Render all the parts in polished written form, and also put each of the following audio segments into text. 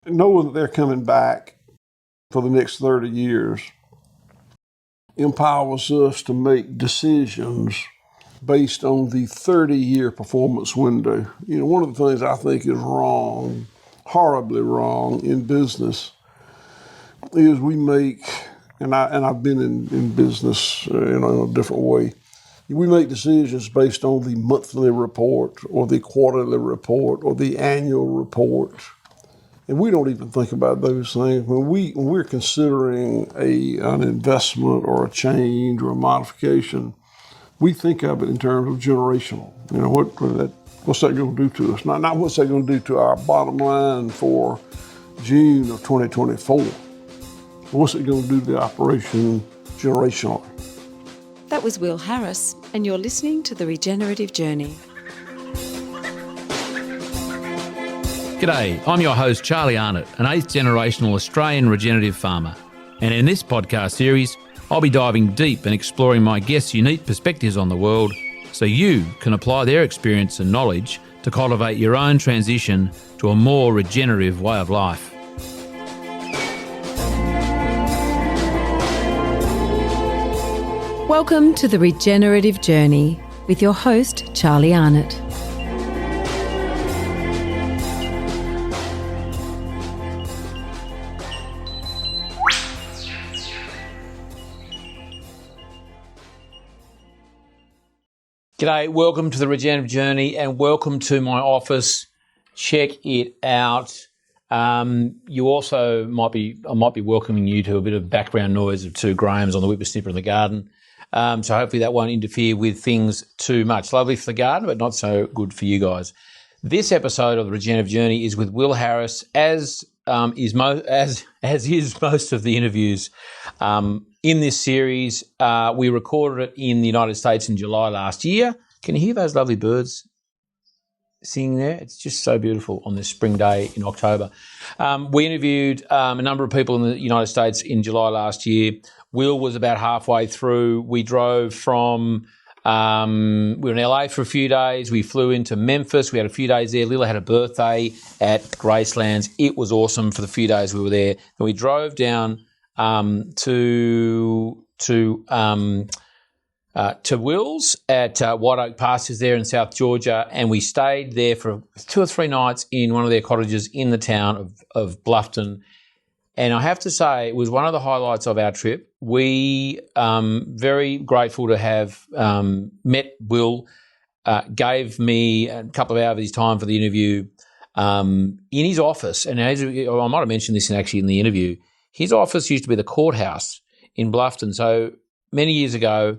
knowing that they're coming back for the next 30 years empowers us to make decisions based on the 30-year performance window. One of the things I think is wrong, horribly wrong in business, is we make, and I've been in business in a different way, we make decisions based on the monthly report or the quarterly report or the annual report. And we don't even think about those things. When we're considering an investment or a change or a modification, we think of it in terms of generational. What's that going to do to us? Not what's that going to do to our bottom line for June of 2024. What's it going to do to the operation generationally? That was Will Harris, and you're listening to The Regenerative Journey. G'day, I'm your host Charlie Arnott, an 8th generational Australian regenerative farmer. And in this podcast series, I'll be diving deep and exploring my guests' unique perspectives on the world so you can apply their experience and knowledge to cultivate your own transition to a more regenerative way of life. Welcome to The Regenerative Journey with your host, Charlie Arnott. G'day, welcome to The Regenerative Journey and welcome to my office. Check it out. You also I might be welcoming you to a bit of background noise of two Grahams on the whippersnipper in the garden. So hopefully that won't interfere with things too much. Lovely for the garden, but not so good for you guys. This episode of The Regenerative Journey is with Will Harris, as is most of the interviews in this series. We recorded it in the United States in July last year. Can you hear those lovely birds singing there? It's just so beautiful on this spring day in October. We interviewed a number of people in the United States in July last year. Will was about halfway through. We drove from, we were in LA for a few days. We flew into Memphis. We had a few days there. Lila had a birthday at Gracelands. It was awesome for the few days we were there. And we drove down to Will's at White Oak Pastures there in South Georgia, and we stayed there for 2 or 3 nights in one of their cottages in the town of Bluffton. And I have to say, it was one of the highlights of our trip. We very grateful to have met Will, gave me a couple of hours of his time for the interview in his office. And I might have mentioned this in the interview. His office used to be the courthouse in Bluffton. So many years ago,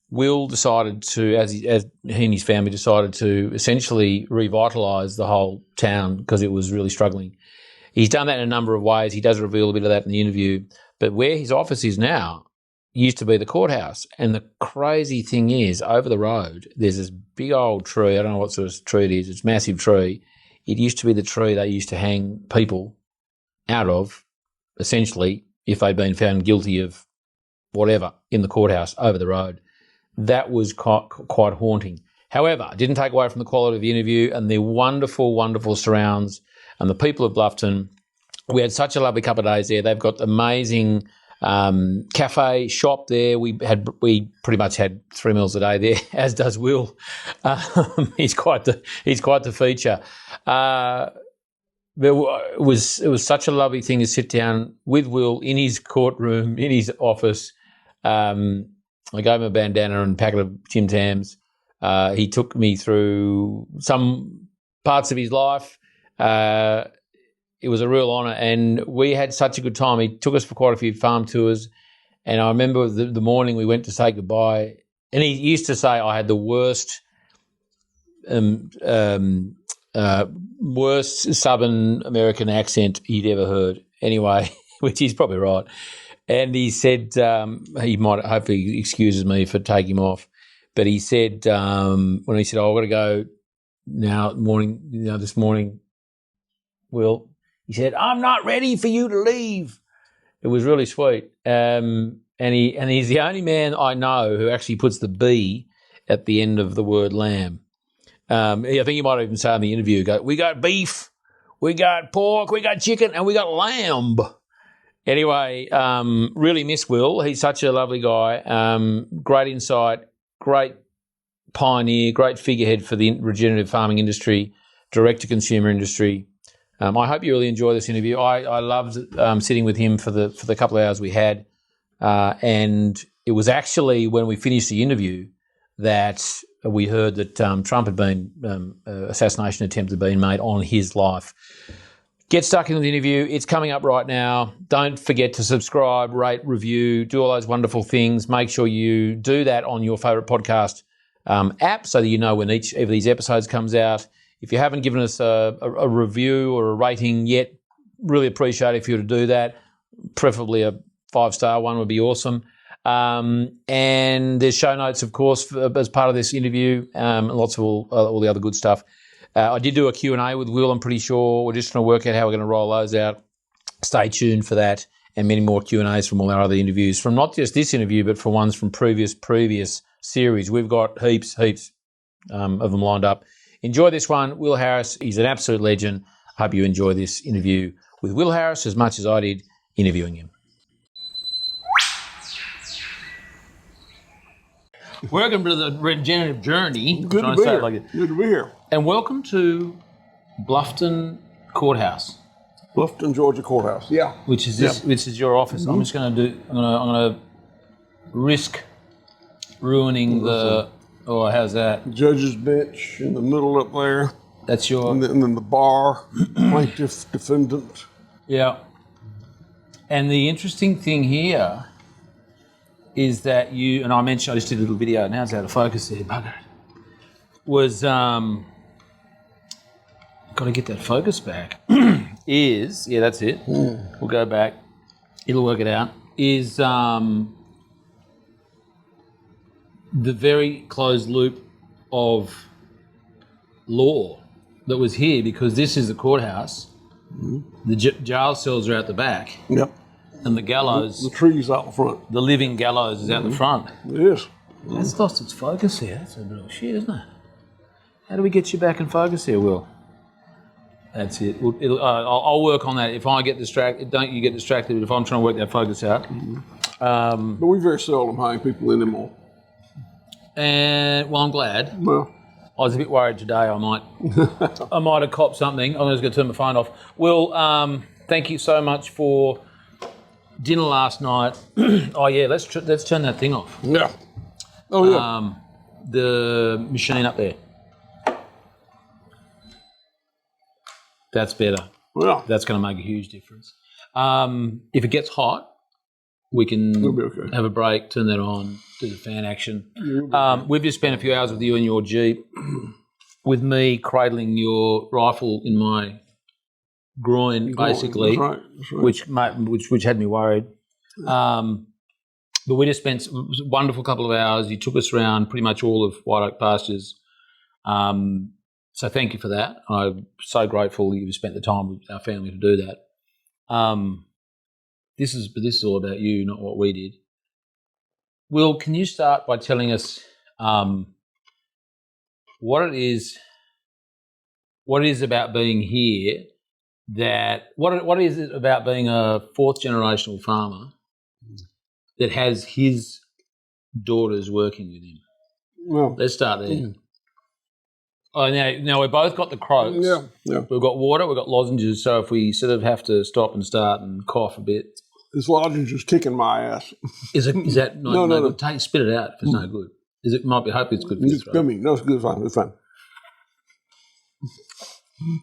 Will decided to, as he and his family decided to essentially revitalise the whole town because it was really struggling. He's done that in a number of ways. He does reveal a bit of that in the interview. But where his office is now used to be the courthouse. And the crazy thing is, over the road, there's this big old tree. I don't know what sort of tree it is. It's a massive tree. It used to be the tree they used to hang people out of, essentially, if they'd been found guilty of whatever in the courthouse over the road. That was quite haunting. However, it didn't take away from the quality of the interview and the wonderful, wonderful surrounds and the people of Bluffton. We had such a lovely couple of days there. They've got amazing cafe, shop there. We pretty much had 3 meals a day there, as does Will. He's quite the feature. It was such a lovely thing to sit down with Will in his courtroom, in his office. I gave him a bandana and a packet of Tim Tams. He took me through some parts of his life. It was a real honour, and we had such a good time. He took us for quite a few farm tours, and I remember the morning we went to say goodbye, and he used to say I had the worst Southern American accent he'd ever heard. Anyway, which he's probably right. And he said he might hopefully excuses me for taking him off, but he said when he said, "Oh, I've got to go now this morning, Will," he said, "I'm not ready for you to leave." It was really sweet. And he's the only man I know who actually puts the B at the end of the word lamb. I think he might even say in the interview, "We got beef, we got pork, we got chicken, and we got lamb. Anyway, really miss Will. He's such a lovely guy. Great insight, great pioneer, great figurehead for the regenerative farming industry, direct-to-consumer industry. I hope you really enjoy this interview. I loved sitting with him for the couple of hours we had, and it was actually when we finished the interview that we heard that Trump had been assassination attempt had been made on his life. Get stuck into the interview. It's coming up right now. Don't forget to subscribe, rate, review, do all those wonderful things. Make sure you do that on your favourite podcast app so that you know when each of these episodes comes out. If you haven't given us a review or a rating yet, really appreciate it if you were to do that. Preferably a 5-star one would be awesome. And there's show notes, of course, as part of this interview, and lots of all the other good stuff. I did do a Q&A with Will, I'm pretty sure. We're just trying to work out how we're going to roll those out. Stay tuned for that and many more Q&As from all our other interviews, from not just this interview, but from ones from previous series. We've got heaps of them lined up. Enjoy this one. Will Harris, he's an absolute legend. I hope you enjoy this interview with Will Harris as much as I did interviewing him. Welcome to the Regenerative Journey. Good to be here. Good to be here. And welcome to Bluffton Courthouse. Bluffton, Georgia Courthouse. Yeah. Which is your office. I'm just going to I'm going to risk ruining how's that? Judge's bench in the middle up there. That's your... And then the bar, plaintiff, defendant. Yeah. And the interesting thing here is that you, and I mentioned, I just did a little video, now it's out of focus there, bugger it, was, got to get that focus back, that's it, we'll go back, it'll work it out, is the very closed loop of law that was here, because this is the courthouse, the jail cells are out the back. Yep. And the gallows... The trees out the front. The living gallows is out the front. It is. That's lost its focus here. That's a bit of shit, isn't it? How do we get you back in focus here, Will? That's it. I'll work on that. If I get distracted, don't you get distracted if I'm trying to work that focus out. But we very seldom hang people anymore. And, well, I'm glad. Well, I was a bit worried today I might have copped something. I'm just going to turn my phone off. Will, thank you so much for... dinner last night. Oh yeah, let's turn that thing off. Yeah. Oh yeah. The machine up there. That's better. Yeah. That's going to make a huge difference. If it gets hot, we can have a break, turn that on, do the fan action. We've just spent a few hours with you in your Jeep, with me cradling your rifle in my groin, basically, That's right. which had me worried. But we just spent a wonderful couple of hours. You took us around pretty much all of White Oak Pastures. So thank you for that. I'm so grateful you've spent the time with our family to do that. This is all about you, not what we did. Will, can you start by telling us what it is about being here? What is it about being a fourth generational farmer that has his daughters working with him? Well, let's start there. Oh, now we've both got the croaks. Yeah. We've got water, we've got lozenges, so if we sort of have to stop and start and cough a bit. This lodging's just kicking my ass. Is that no No. good? Spit it out if it's no good. Hopefully it's good for your throat. Gummy. No, it's good. It's fine.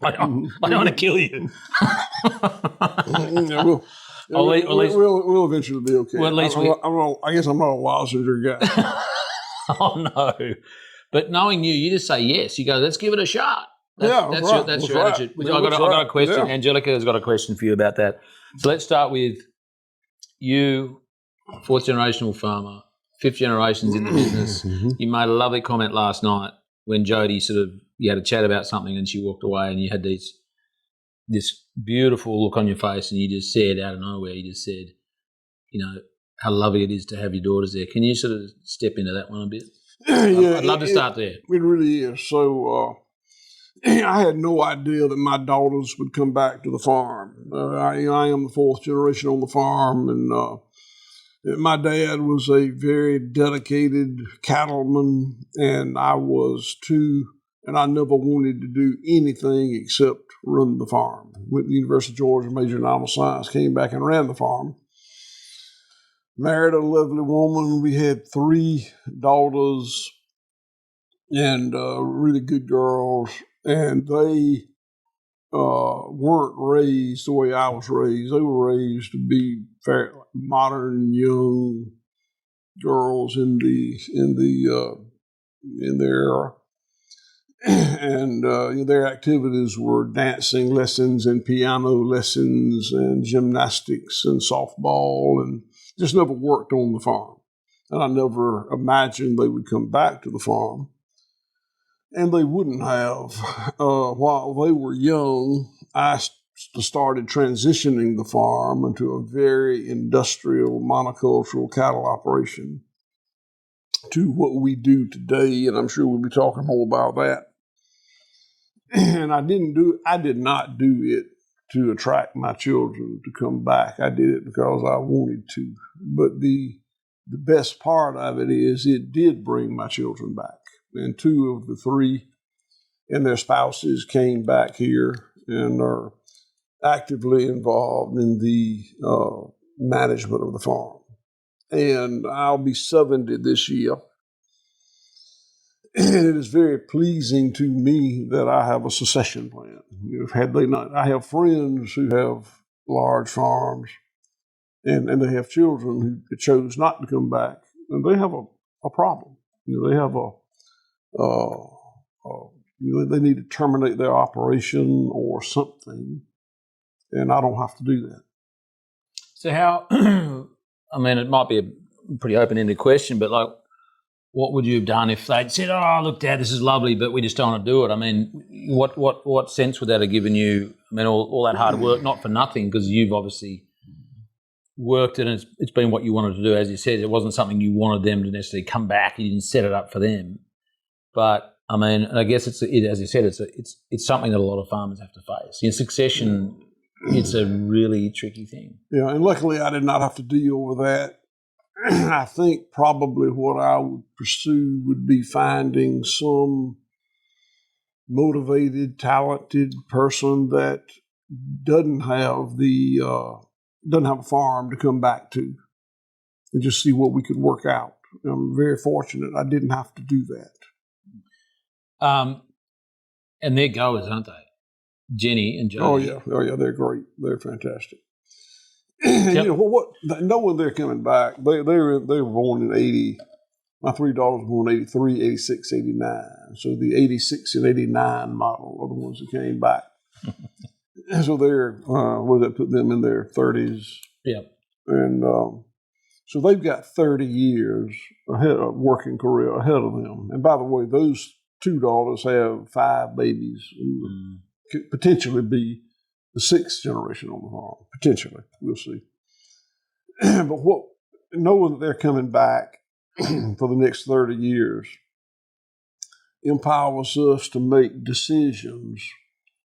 I don't want to kill you. Yeah, we'll eventually be okay. Well, at least I guess I'm not a lozenge guy. Oh no! But knowing you just say yes. You go, let's give it a shot. That's your attitude. I've got a question. Yeah. Angelica has got a question for you about that. So let's start with you, fourth generational farmer, fifth generation's in the business. You made a lovely comment last night when Jody you had a chat about something and she walked away and you had this beautiful look on your face and you just said out of nowhere, how lovely it is to have your daughters there. Can you sort of step into that one a bit? Yeah, I'd love to start there. It really is. So I had no idea that my daughters would come back to the farm. I am the fourth generation on the farm, and my dad was a very dedicated cattleman, and I was too, and I never wanted to do anything except run the farm. Went to the University of Georgia, majored in animal science, came back and ran the farm. Married a lovely woman. We had 3 daughters and really good girls, and they weren't raised the way I was raised. They were raised to be very modern, young girls in their era, and their activities were dancing lessons and piano lessons and gymnastics and softball, and just never worked on the farm. And I never imagined they would come back to the farm. And they wouldn't have. While they were young, I started transitioning the farm into a very industrial monocultural cattle operation to what we do today, and I'm sure we'll be talking more about that. And I did not do it to attract my children to come back. I did it because I wanted to. But the best part of it is it did bring my children back. And 2 of the 3 and their spouses came back here and are actively involved in the management of the farm. And I'll be 70 this year. And it is very pleasing to me that I have a succession plan. Had they not, I have friends who have large farms and they have children who chose not to come back, and they have a problem. They have they need to terminate their operation or something, and I don't have to do that. So how, I mean, it might be a pretty open-ended question, but like, what would you have done if they'd said, "Oh, look, Dad, this is lovely, but we just don't want to do it"? I mean, what sense would that have given you? I mean, all that hard work, not for nothing, because you've obviously worked and it's been what you wanted to do. As you said, it wasn't something you wanted them to necessarily come back. You didn't set it up for them. But I mean, and I guess as you said, it's something that a lot of farmers have to face. In succession, it's a really tricky thing. Yeah, and luckily I did not have to deal with that. I think probably what I would pursue would be finding some motivated, talented person that doesn't have a farm to come back to, and just see what we could work out. I'm very fortunate I didn't have to do that. And they're goers, aren't they? Jenny and Jody. Oh yeah, they're great. They're fantastic. Yep. Knowing they're coming back, they were born in 80. My 3 daughters were born in 83, 86, 89. So the 86 and 89 model are the ones that came back. So they're, what did that put them in their 30s? Yep. And so they've got 30 years ahead of working career ahead of them. And by the way, those 2 daughters have 5 babies who could potentially be the 6th generation on the farm. Potentially, we'll see. But knowing that they're coming back for the next 30 years empowers us to make decisions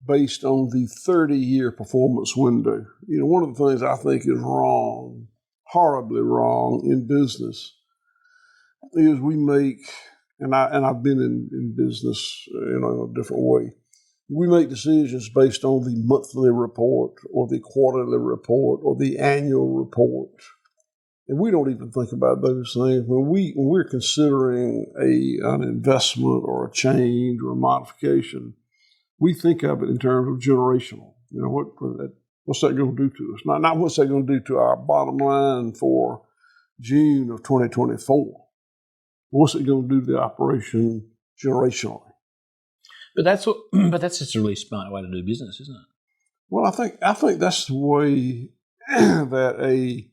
based on the 30-year performance window. One of the things I think is wrong, horribly wrong in business, is we make, and I've been in business, in a different way. We make decisions based on the monthly report or the quarterly report or the annual report. And we don't even think about those things. When we're considering an investment or a change or a modification, we think of it in terms of generational. What's that going to do to us? Not what's that going to do to our bottom line for June of 2024. What's it going to do to the operation generationally? But that's just a really smart way to do business, isn't it? Well, I think that's the way that a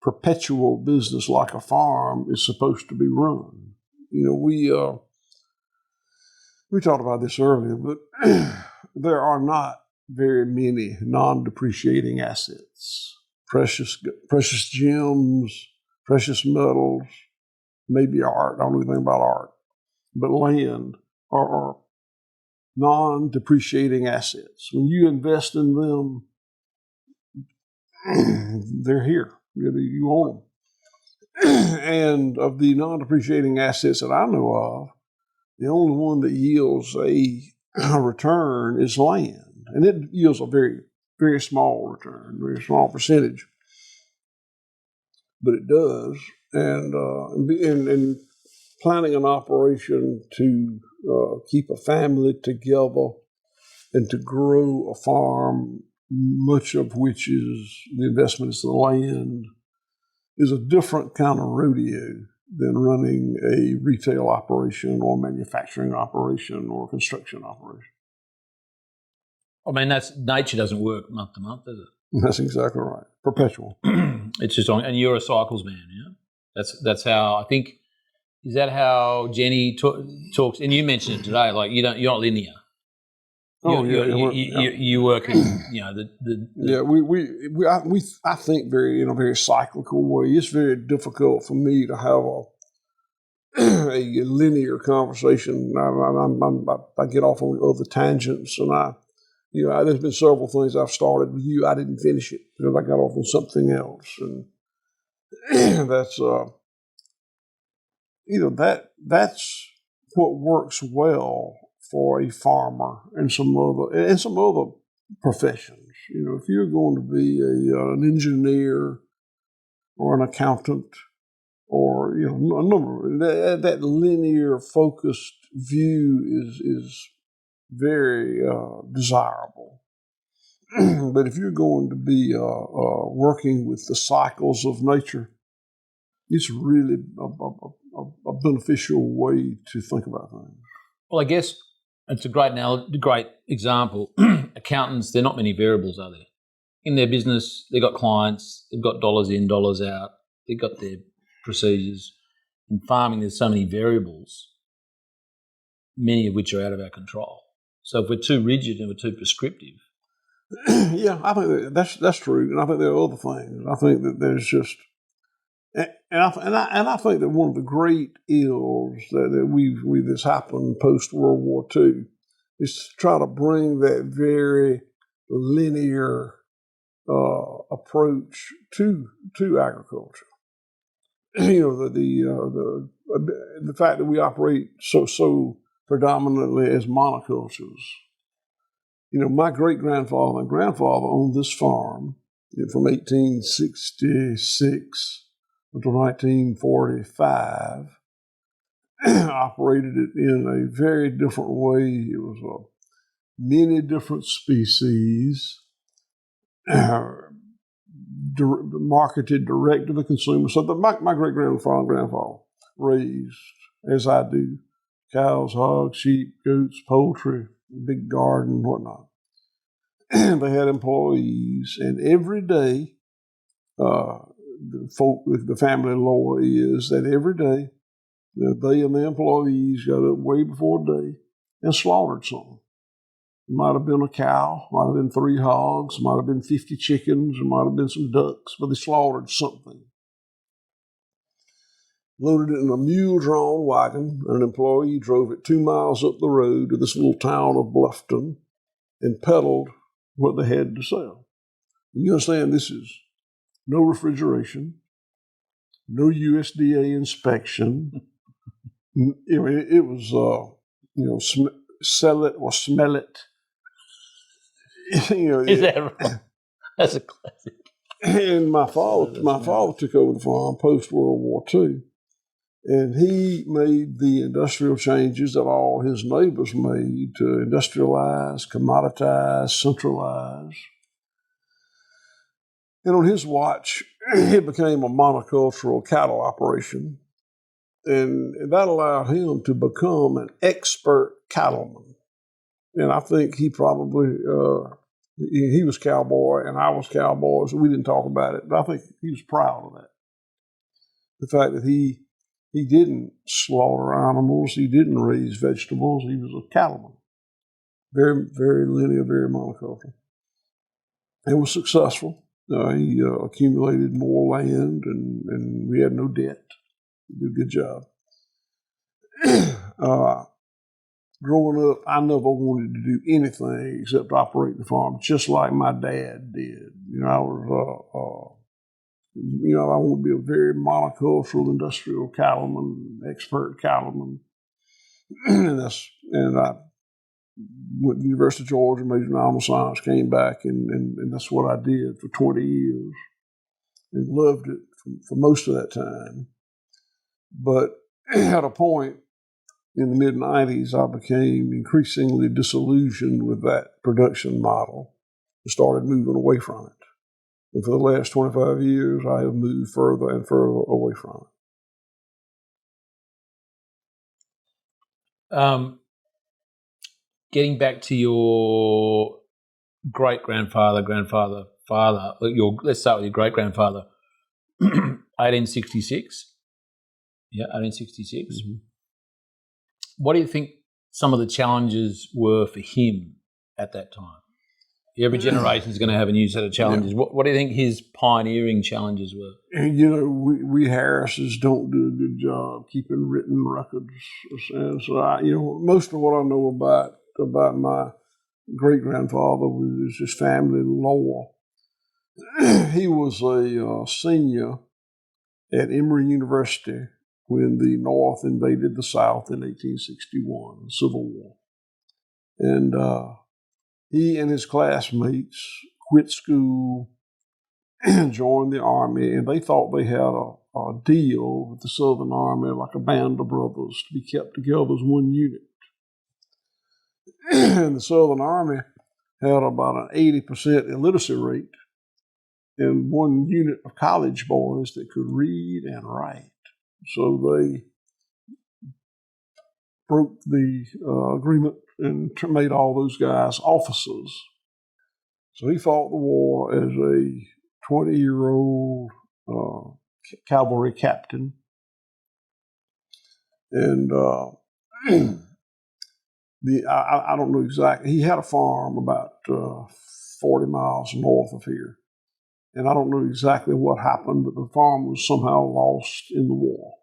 perpetual business like a farm is supposed to be run. We talked about this earlier, but there are not very many non-depreciating assets. Precious gems, precious metals, maybe art. I don't know anything about art, but land are non-depreciating assets. When you invest in them, they're here. You own them. And of the non-depreciating assets that I know of, the only one that yields a return is land. And it yields a very, very small return, very small percentage. But it does. And planning an operation to keep a family together and to grow a farm, much of which is the investment is the land, is a different kind of rodeo than running a retail operation or manufacturing operation or construction operation. I mean, nature doesn't work month to month, does it? That's exactly right. Perpetual. It's just on, and you're a cycles man, yeah. That's how I think. Is that how Jenny talks? And you mentioned it today. Like you're not linear. You work in I think very in a very cyclical way. It's very difficult for me to have a linear conversation. I get off on other tangents, and there's been several things I've started with you. I didn't finish it because I got off on something else, and that's what works well for a farmer and some other professions. If you're going to be an engineer or an accountant or a number that linear focused view is very desirable. But if you're going to be working with the cycles of nature, it's really a beneficial way to think about things. Well, I guess it's a great example. Accountants, there are not many variables, are there? In their business, they've got clients, they've got dollars in, dollars out, they've got their procedures. In farming, there's so many variables, many of which are out of our control. So if we're too rigid and we're too prescriptive. Yeah, I think that's true. And I think there are other things. I think that there's just... And I think that one of the great ills that that's happened post-World War II is to try to bring that very linear approach to agriculture. The fact that we operate so predominantly as monocultures. My great-grandfather and grandfather owned this farm from 1866 until 1945, operated it in a very different way. It was many different species, marketed direct to the consumer. So my great-grandfather and grandfather raised, as I do, cows, hogs, sheep, goats, poultry, big garden, whatnot. They had employees, and every day, the family law is that every day they and the employees got up way before day and slaughtered something. It might have been a cow, might have been 3 hogs, might have been 50 chickens, it might have been some ducks, but they slaughtered something. Loaded it in a mule-drawn wagon, and an employee drove it 2 miles up the road to this little town of Bluffton and peddled what they had to sell. You understand, this is no refrigeration, no USDA inspection. It was, sell it or smell it. Is that right? That's a classic. And my father took over the farm post World War II, and he made the industrial changes that all his neighbors made to industrialize, commoditize, centralize. And on his watch, it became a monocultural cattle operation. And that allowed him to become an expert cattleman. And I think he probably, he was cowboy and I was cowboy, so we didn't talk about it. But I think he was proud of that. The fact that he didn't slaughter animals, he didn't raise vegetables, he was a cattleman. Very, very linear, very monocultural. And was successful. He accumulated more land and we had no debt. He did a good job. growing up, I never wanted to do anything except operate the farm, just like my dad did. I was, I want to be a very monocultural industrial cattleman, expert cattleman. and I went to the University of Georgia, majored in animal science, came back, and that's what I did for 20 years and loved it for most of that time. But at a point in the mid-90s, I became increasingly disillusioned with that production model and started moving away from it. And for the last 25 years, I have moved further and further away from it. Getting back to your great-grandfather, father, let's start with your great-grandfather, 1866. Yeah, 1866. Mm-hmm. What do you think some of the challenges were for him at that time? Every generation is going to have a new set of challenges. Yeah. What do you think his pioneering challenges were? And, we Harrises don't do a good job keeping written records. And so, most of what I know about my great-grandfather was his family lore. He was a senior at Emory University when the North invaded the South in 1861, the Civil War. And he and his classmates quit school and joined the Army, and they thought they had a deal with the Southern Army, like a band of brothers, to be kept together as one unit. And the Southern Army had about an 80% illiteracy rate and one unit of college boys that could read and write. So they broke the agreement and made all those guys officers. So he fought the war as a 20-year-old cavalry captain. And I don't know exactly. He had a farm about 40 miles north of here. And I don't know exactly what happened, but the farm was somehow lost in the war.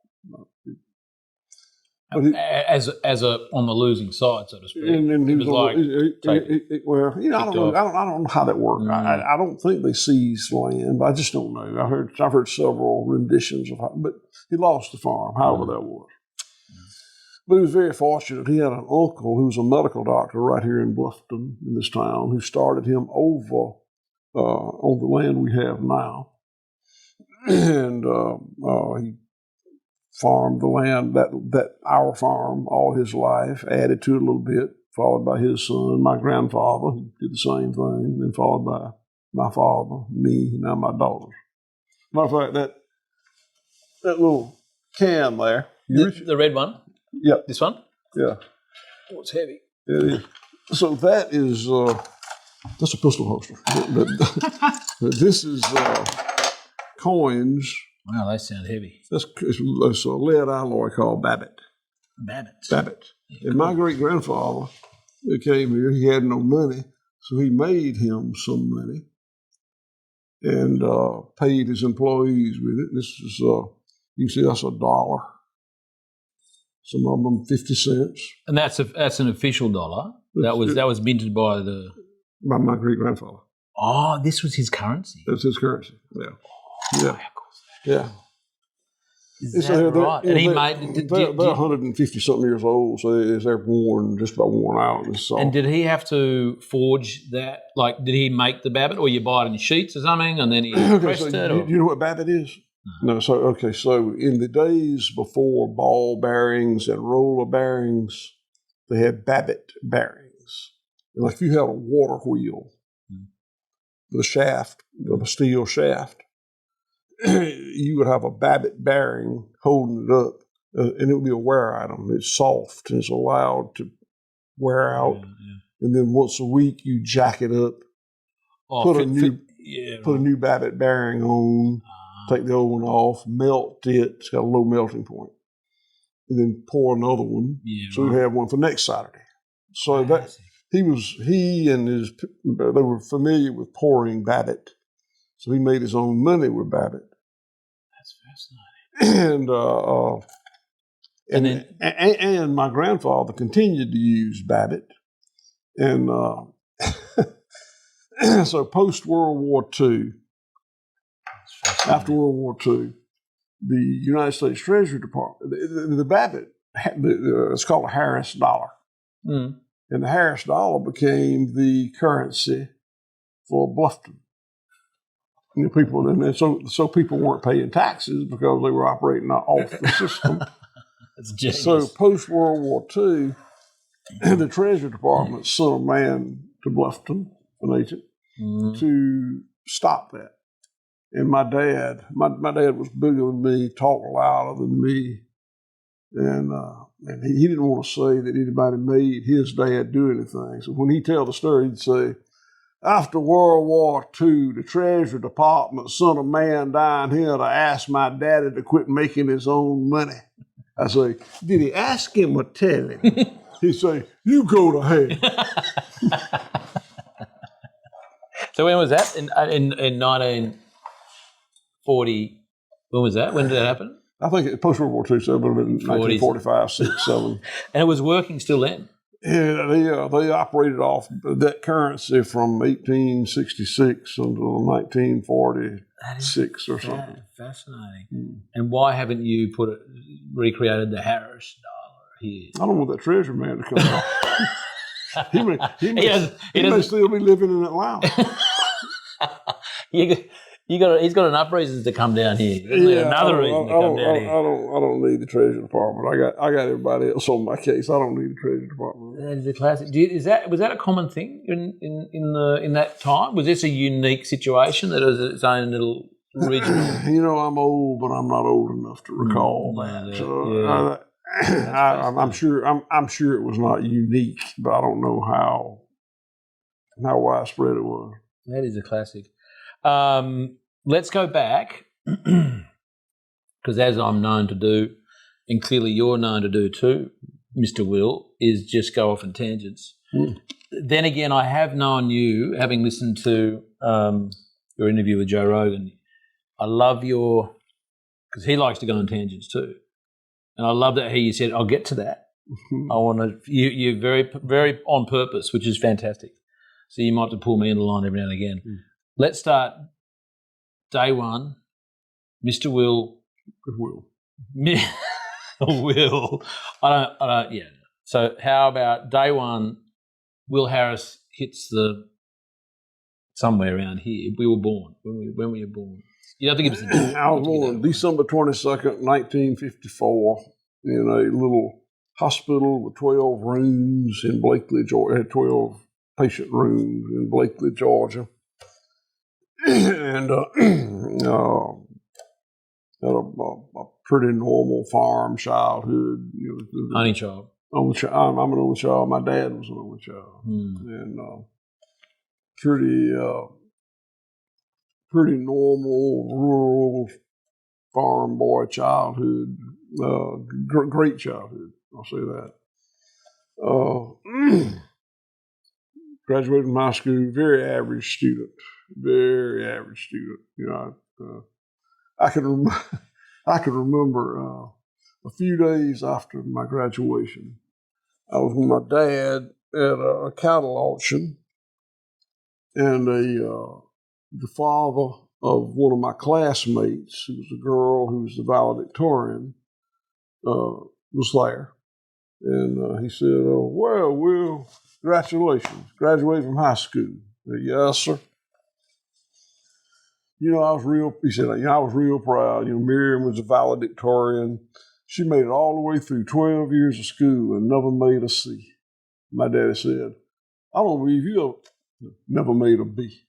But as on the losing side, so to speak. And he it was like, I don't know how that worked. I don't think they seized land, but I just don't know. I've heard several renditions of how, but he lost the farm, however that was. But he was very fortunate. He had an uncle who was a medical doctor right here in Bluffton, in this town, who started him over on the land we have now. And he farmed the land, that our farm, all his life, added to it a little bit, followed by his son, my grandfather, who did the same thing, then followed by my father, me, and now my daughters. Matter of fact, that little can there. The red one? Yeah. This one? Yeah. Oh, it's heavy. It is. So that is, that's a pistol holster. But this is coins. Wow, they sound heavy. It's a lead alloy called Babbitt. Babbitt. Yeah, and my great-grandfather who came here, he had no money, so he made him some money and paid his employees with it. This is, you can see that's $1. Some of them 50 cents. And that's an official dollar. That was minted by my great-grandfather. Oh, this was his currency. That's his currency. Yeah. Yeah. Yeah. Is that right? And he made... They're 150-something years old, so they're worn, just about worn out. And did he have to forge that? Like, did he make the Babbitt, or you buy it in sheets or something, and then he pressed it? Do you know what Babbitt is? No. So in the days before ball bearings and roller bearings, they had Babbitt bearings. And like if you had a water wheel, the shaft, of a steel shaft, you would have a Babbitt bearing holding it up, and it would be a wear item. It's soft and it's allowed to wear out. Yeah. And then once a week, you jack it up, put a new Babbitt bearing on, take the old one off, melt it. It's got a low melting point, and then pour another one. Yeah, so we have one for next Saturday. So that they were familiar with pouring Babbitt. So he made his own money with Babbitt. That's fascinating. And my grandfather continued to use Babbitt. And so post-World War II, after World War II, the United States Treasury Department, the Babbitt, it's called a Harris dollar. Mm. And the Harris dollar became the currency for Bluffton. People, and so people weren't paying taxes because they were operating off the system. That's genius. So post-World War II, the Treasury Department sent a man to Bluffton, an agent, to stop that. And my dad was bigger than me, talked louder than me, and he didn't want to say that anybody made his dad do anything. So when he tell the story, he'd say, after World War II, the Treasury Department sent a man down here to ask my daddy to quit making his own money. I say, did he ask him or tell him? He'd say, you go to hell. So when was that? In 1940, when was that? When did that happen? I think post-World War II, so it would have been 1945, 6, 7. And it was working still then? Yeah, they operated off that currency from 1866 until 1946 or something. Fascinating. And why haven't you recreated the Harris dollar here? I don't want that treasury man to come out. he may still be living in Atlanta. He's got enough reasons to come down here. He doesn't need another reason to come down here. I don't need the Treasury Department. I got everybody else on my case. I don't need the Treasury Department. That is a classic. Was that a common thing in that time? Was this a unique situation that was its own little regional? I'm old, but I'm not old enough to recall that. So I'm sure it was not unique, but I don't know how widespread it was. That is a classic. Let's go back, because as I'm known to do, and clearly you're known to do too, Mr. Will, is just go off in tangents. Then again, I have known you, having listened to your interview with Joe Rogan. I love because he likes to go on tangents too. And I love that you said, I'll get to that. I want to, you're very, very on purpose, which is fantastic. So you might have to pull me in the line every now and again. Let's start day one. Mr. Will. Will. I don't, yeah. So how about day one, Will Harris hits somewhere around here. We were born. When were you born? You don't think it was I was born December 22nd, 1954, in a little hospital with 12 rooms in Blakely, Georgia. It had 12 patient rooms in Blakely, Georgia. And had a pretty normal farm childhood. Only child. I'm an only child. My dad was an only child. And pretty normal rural farm boy childhood. Great childhood, I'll say that. Graduated from high school, very average student. Very average student. I can remember a few days after my graduation, I was with my dad at a cattle auction, and the father of one of my classmates, who was a girl who was the valedictorian, was there. And he said, well, Will, congratulations, graduated from high school. I said, yes, sir. He said, I was real proud. Miriam was a valedictorian. She made it all the way through 12 years of school and never made a C. My daddy said, I don't believe you never made a B.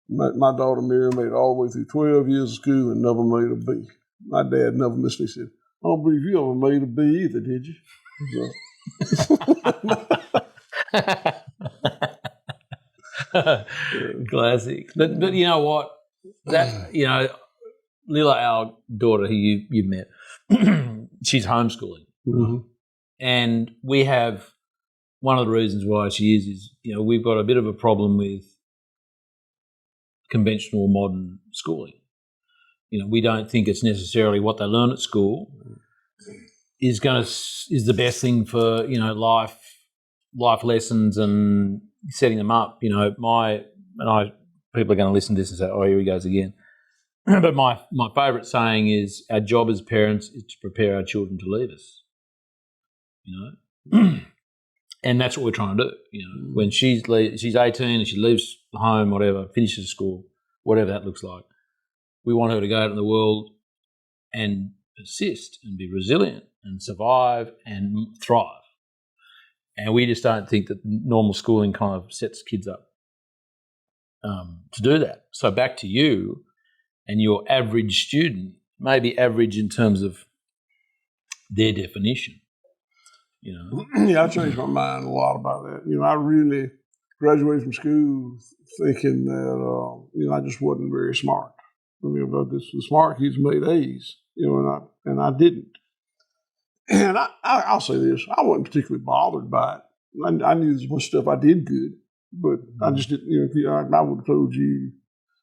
My daughter Miriam made it all the way through 12 years of school and never made a B. My dad never missed it. He said, I don't believe you ever made a B either, did you? Classic. But you know what? Lila, our daughter who you've met, she's homeschooling. Mm-hmm. And we have, one of the reasons why she is we've got a bit of a problem with conventional modern schooling. We don't think it's necessarily what they learn at school. is the best thing for, you know, life lessons and setting them up. You know, people are going to listen to this and say, "Oh, here he goes again." But my favourite saying is, "Our job as parents is to prepare our children to leave us." You know, and that's what we're trying to do. You know, when she's 18 and she leaves home, whatever, finishes school, whatever that looks like, we want her to go out in the world and persist and be resilient and survive and thrive. And we just don't think that normal schooling kind of sets kids up to do that. So back to you and your average student, maybe average in terms of their definition, you know. Yeah, I changed my mind a lot about that. You know, I really graduated from school thinking that, you know, I just wasn't very smart. I mean, about this, the smart kids made A's, you know, and I didn't. And I'll say this, I wasn't particularly bothered by it. I knew there was stuff I did good, but I just didn't, you know, I would have told you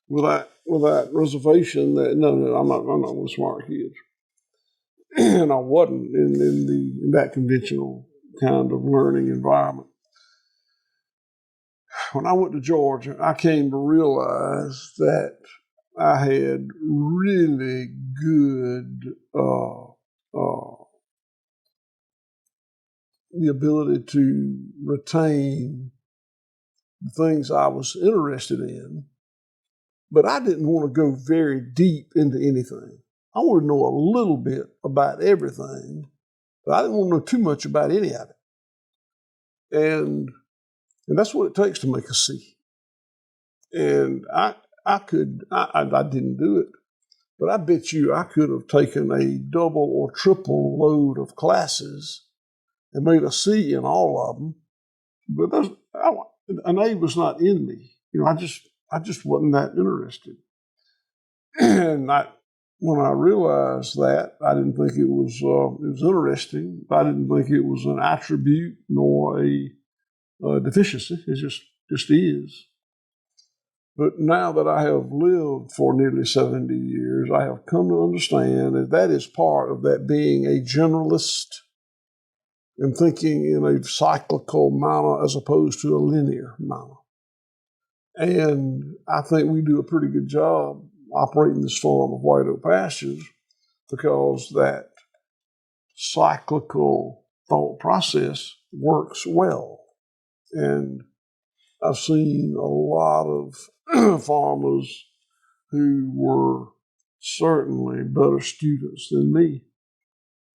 without reservation that, no, I'm not one of the smart kids. And I wasn't in that conventional kind of learning environment. When I went to Georgia, I came to realize that I had really good the ability to retain the things I was interested in, but I didn't want to go very deep into anything. I wanted to know a little bit about everything, but I didn't want to know too much about any of it. And that's what it takes to make a C. And I didn't do it, but I bet you I could have taken a double or triple load of classes and made a C in all of them. But an A was not in me. You know, I just wasn't that interested. And when I realized that, I didn't think it was interesting. I didn't think it was an attribute nor a deficiency. It just is. But now that I have lived for nearly 70 years, I have come to understand that is part of that being a generalist and thinking in a cyclical manner as opposed to a linear manner. And I think we do a pretty good job operating this farm of White Oak Pastures because that cyclical thought process works well. And I've seen a lot of farmers who were certainly better students than me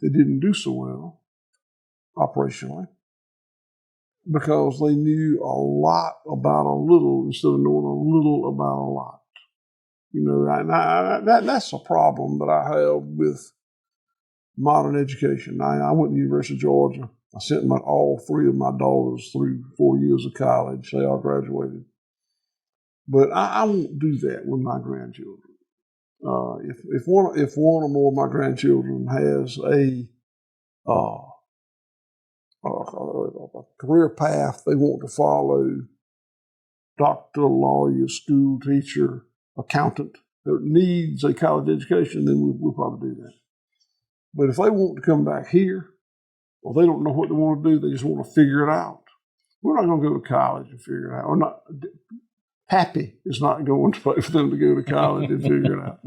that didn't do so well operationally because they knew a lot about a little instead of knowing a little about a lot. You know, that's a problem that I have with modern education. I went to the University of Georgia. I sent all three of my daughters through 4 years of college. They all graduated. But I won't do that with my grandchildren. If one or more of my grandchildren has a career path they want to follow, doctor, lawyer, school teacher, accountant, that needs a college education, then we'll probably do that. But if they want to come back here, or they don't know what they want to do, they just want to figure it out, we're not going to go to college and figure it out. We're not. Pappy is not going to pay for them to go to college and figure it out.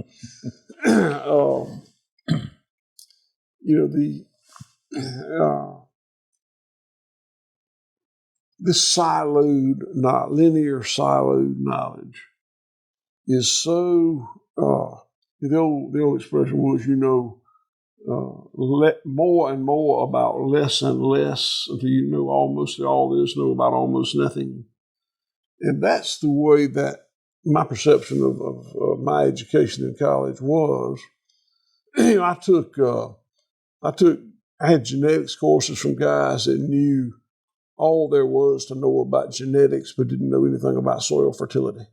You know, this linear siloed knowledge is so, the old expression was, you know, more and more about less and less until you know almost all there is to know about almost nothing. And that's the way that my perception of my education in college was. You know, I had genetics courses from guys that knew all there was to know about genetics, but didn't know anything about soil fertility.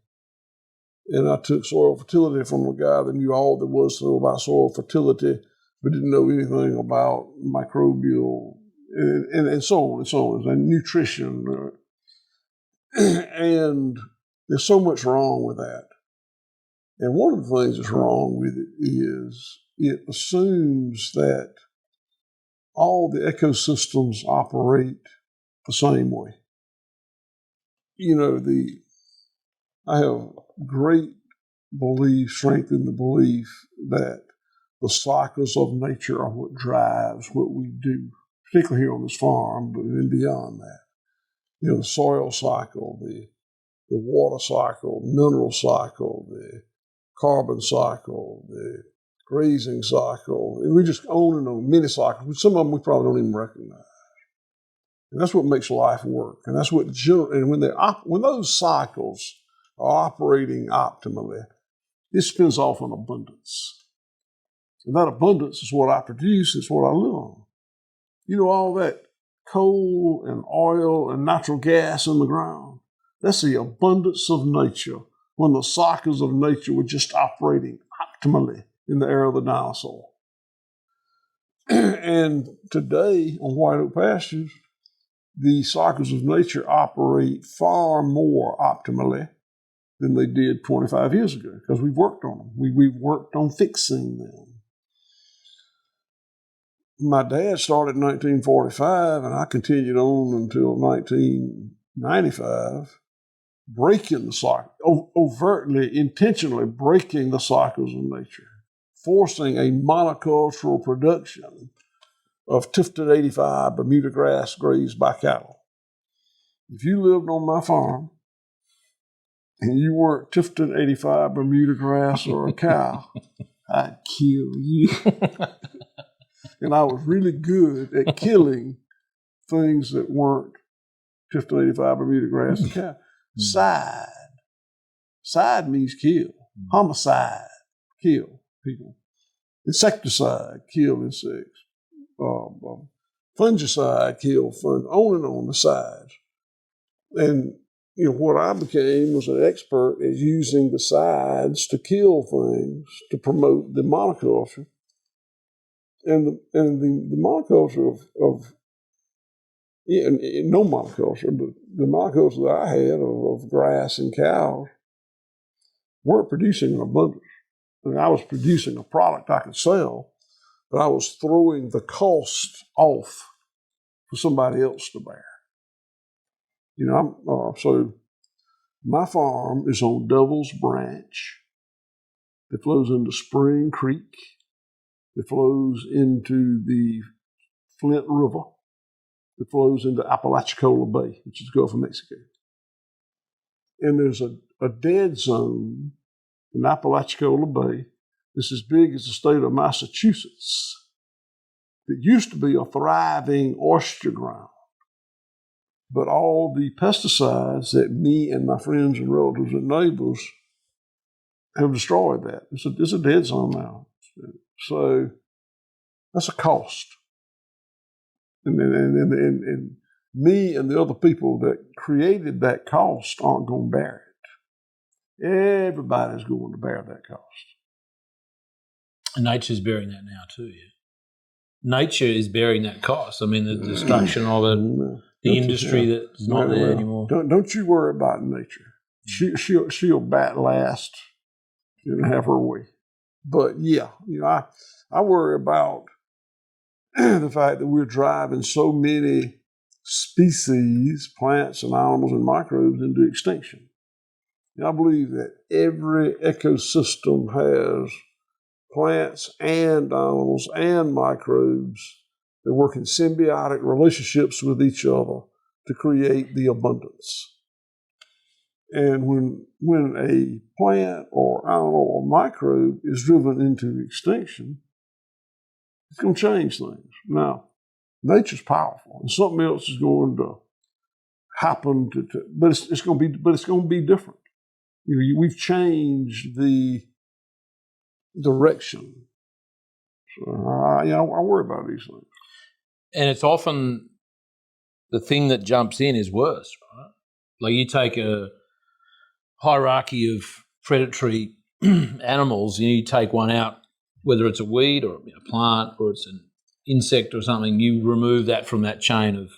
And I took soil fertility from a guy that knew all there was to know about soil fertility, but didn't know anything about microbial and so on and so on, and nutrition. And there's so much wrong with that. And one of the things that's wrong with it is it assumes that all the ecosystems operate the same way. I have great strength in the belief that the cycles of nature are what drives what we do, particularly here on this farm, but then beyond that. The soil cycle, the water cycle, mineral cycle, the carbon cycle, the grazing cycle, and we just own and on many cycles. Some of them we probably don't even recognize. And that's what makes life work. And that's what and when those cycles are operating optimally, it spins off an abundance. And that abundance is what I produce, it's what I live on. All that coal and oil and natural gas in the ground, that's the abundance of nature when the cycles of nature were just operating optimally in the era of the dinosaur. And today on White Oak Pastures, the cycles of nature operate far more optimally than they did 25 years ago because we've worked on them. We've worked on fixing them. My dad started in 1945, and I continued on until 1995, breaking the cycle, overtly, intentionally breaking the cycles of nature, forcing a monocultural production of tufted 85 Bermuda grass grazed by cattle. If you lived on my farm and you weren't tufted 85 Bermuda grass or a cow, I'd kill you. And I was really good at killing things that weren't tufted 85 Bermuda grass and cow. Side means kill. Homicide, kill people. Insecticide, kill insects. Fungicide, kill fungi, on and on the sides. And what I became was an expert at using the sides to kill things to promote the monoculture. And the monoculture no monoculture, but the monoculture that I had of grass and cows weren't producing an abundance. I mean, I was producing a product I could sell, but I was throwing the cost off for somebody else to bear. So my farm is on Devil's Branch. It flows into Spring Creek. It flows into the Flint River. It flows into Apalachicola Bay, which is the Gulf of Mexico. And there's a dead zone in Apalachicola Bay that's as big as the state of Massachusetts. It used to be a thriving oyster ground. But all the pesticides that me and my friends and relatives and neighbors have destroyed that. It's a dead zone now. So that's a cost. And me and the other people that created that cost aren't going to bear it. Everybody's going to bear that cost. And nature's bearing that now too, yeah. Nature is bearing that cost. I mean, the destruction of it, the industry that's not there anymore. Don't you worry about nature. She'll bat last and have her way. But yeah, I worry about the fact that we're driving so many species, plants and animals and microbes into extinction. I believe that every ecosystem has plants and animals and microbes that work in symbiotic relationships with each other to create the abundance. And when a plant or animal or microbe is driven into extinction, it's going to change things. Now, nature's powerful, and something else is going to happen. But it's going to be different. We've changed the direction. So, I worry about these things. And it's often the thing that jumps in is worse, right? Like you take a hierarchy of predatory animals, and you take one out, whether it's a weed or a plant or it's an insect or something, you remove that from that chain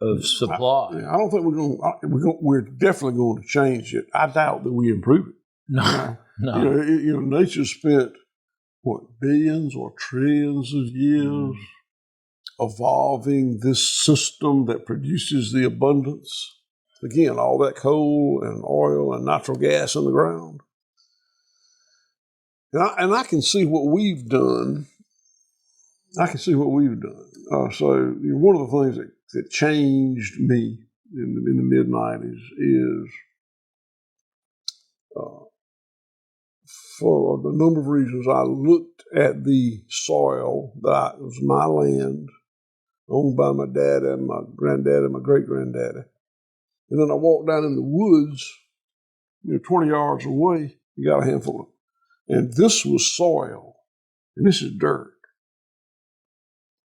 of supply. I don't think we're definitely going to change it. I doubt that we improve it. No. Nature spent billions or trillions of years evolving this system that produces the abundance. Again, all that coal and oil and natural gas in the ground. And I can see what we've done. So one of the things that changed me in the mid-90s is for a number of reasons. I looked at the soil that was my land, owned by my dad and my granddad and my great-granddaddy. And then I walked down in the woods, 20 yards away, you got a handful of, and this was soil, and this is dirt.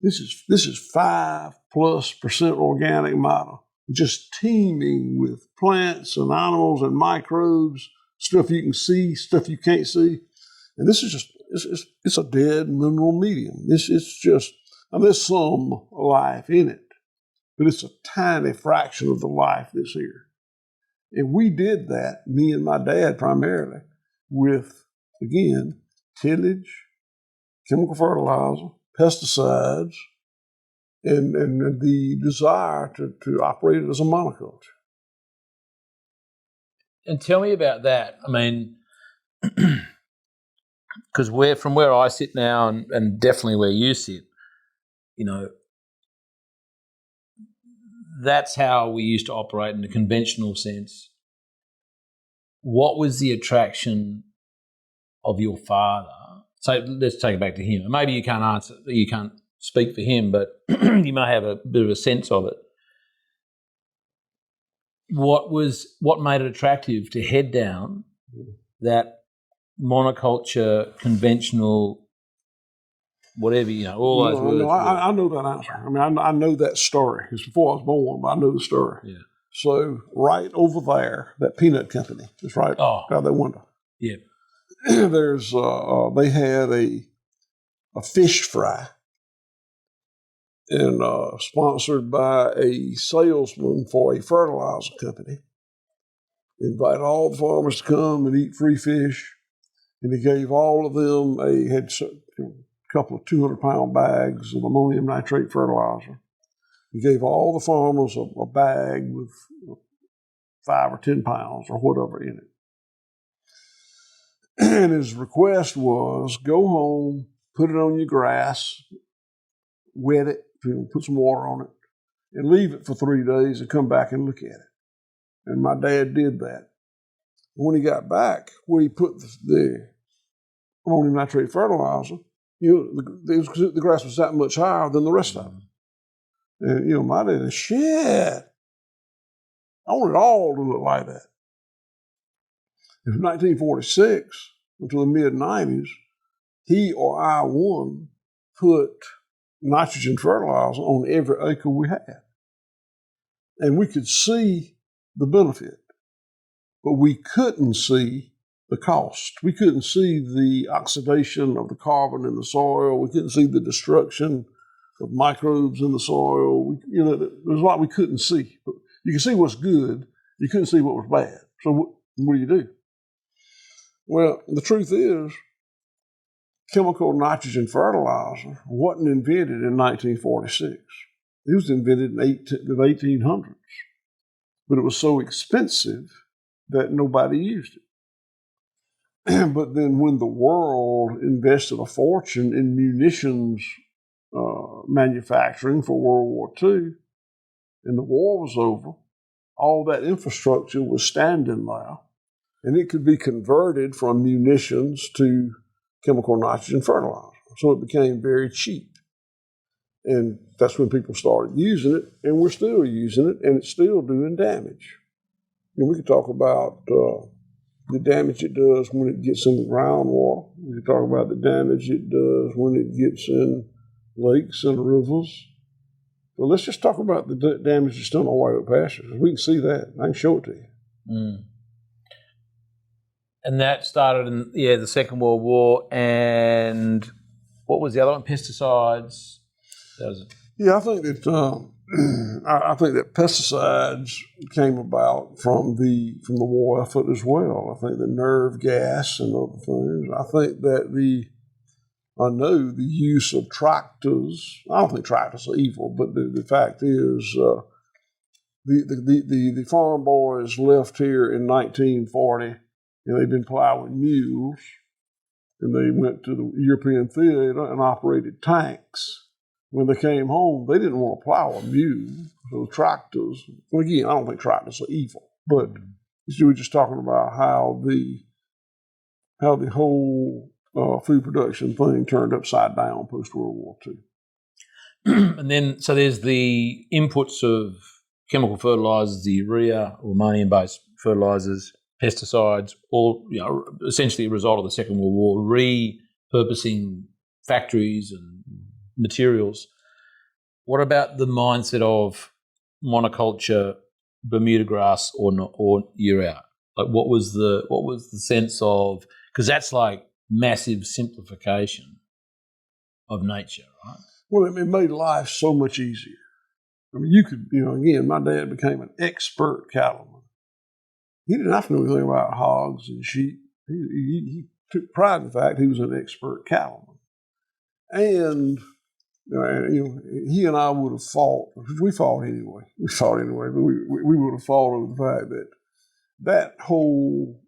This is 5+% organic matter, just teeming with plants and animals and microbes, stuff you can see, stuff you can't see. And this is just, it's a dead mineral medium. There's some life in it, but it's a tiny fraction of the life that's here. And we did that, me and my dad primarily, with, again, tillage, chemical fertilizer, pesticides, and the desire to operate it as a monoculture. And tell me about that. I mean, because from where I sit now and definitely where you sit, that's how we used to operate in a conventional sense. What was the attraction of your father? So let's take it back to him. Maybe you can't speak for him, but you may have a bit of a sense of it. What made it attractive to head down that monoculture, conventional, whatever, all those words? I know that answer. I mean, I know that story. It's before I was born, but I know the story. Yeah. So right over there, that peanut company is right out that window. Yeah. There's they had a fish fry, and sponsored by a salesman for a fertilizer company. Invited all the farmers to come and eat free fish, and he gave all of them a couple of 200-pound bags of ammonium nitrate fertilizer. He gave all the farmers a bag with 5 or 10 pounds or whatever in it. And his request was, go home, put it on your grass, wet it, put some water on it, and leave it for 3 days and come back and look at it. And my dad did that. When he got back, where he put the ammonium nitrate fertilizer, the grass was that much higher than the rest of them. And, my dad said, shit, I want it all to look like that. And from 1946 until the mid-90s, he or I put nitrogen fertilizer on every acre we had. And we could see the benefit, but we couldn't see the cost. We couldn't see the oxidation of the carbon in the soil. We couldn't see the destruction of microbes in the soil. There's a lot we couldn't see. But you can see what's good. You couldn't see what was bad. So what do you do? Well, the truth is, chemical nitrogen fertilizer wasn't invented in 1946. It was invented in the 1800s. But it was so expensive that nobody used it. But then when the world invested a fortune in munitions manufacturing for World War II, and the war was over, all that infrastructure was standing there, and it could be converted from munitions to chemical nitrogen fertilizer. So it became very cheap. And that's when people started using it, and we're still using it, and it's still doing damage. And we could talk about the damage it does when it gets in the groundwater. We could talk about the damage it does when it gets in lakes and rivers. Well, let's just talk about the damage that's done on White Oak Pastures. We can see that. I can show it to you. Mm. And that started in the Second World War. And what was the other one? Pesticides. Yeah, I think that I think that pesticides came about from the war effort as well. I think the nerve gas and other things. I think that I know the use of tractors. I don't think tractors are evil, but the fact is, the farm boys left here in 1940, and they've been plowing mules, and they went to the European theater and operated tanks. When they came home, they didn't want to plow a mule. So tractors, well, again, I don't think tractors are evil, but we were just talking about how the whole food production thing turned upside down post-World War II. And then, so there's the inputs of chemical fertilizers, the urea or ammonium-based fertilizers, pesticides, all essentially a result of the Second World War, repurposing factories and materials. What about the mindset of monoculture, Bermuda grass, or year out? Like, what was the sense of? Because that's like massive simplification of nature, right? Well, it made life so much easier. I mean, you could, again, my dad became an expert cattleman. He didn't have to know anything about hogs and sheep. He took pride in the fact he was an expert cattleman. And, he and I would have fought. We fought anyway. But we would have fought over the fact that whole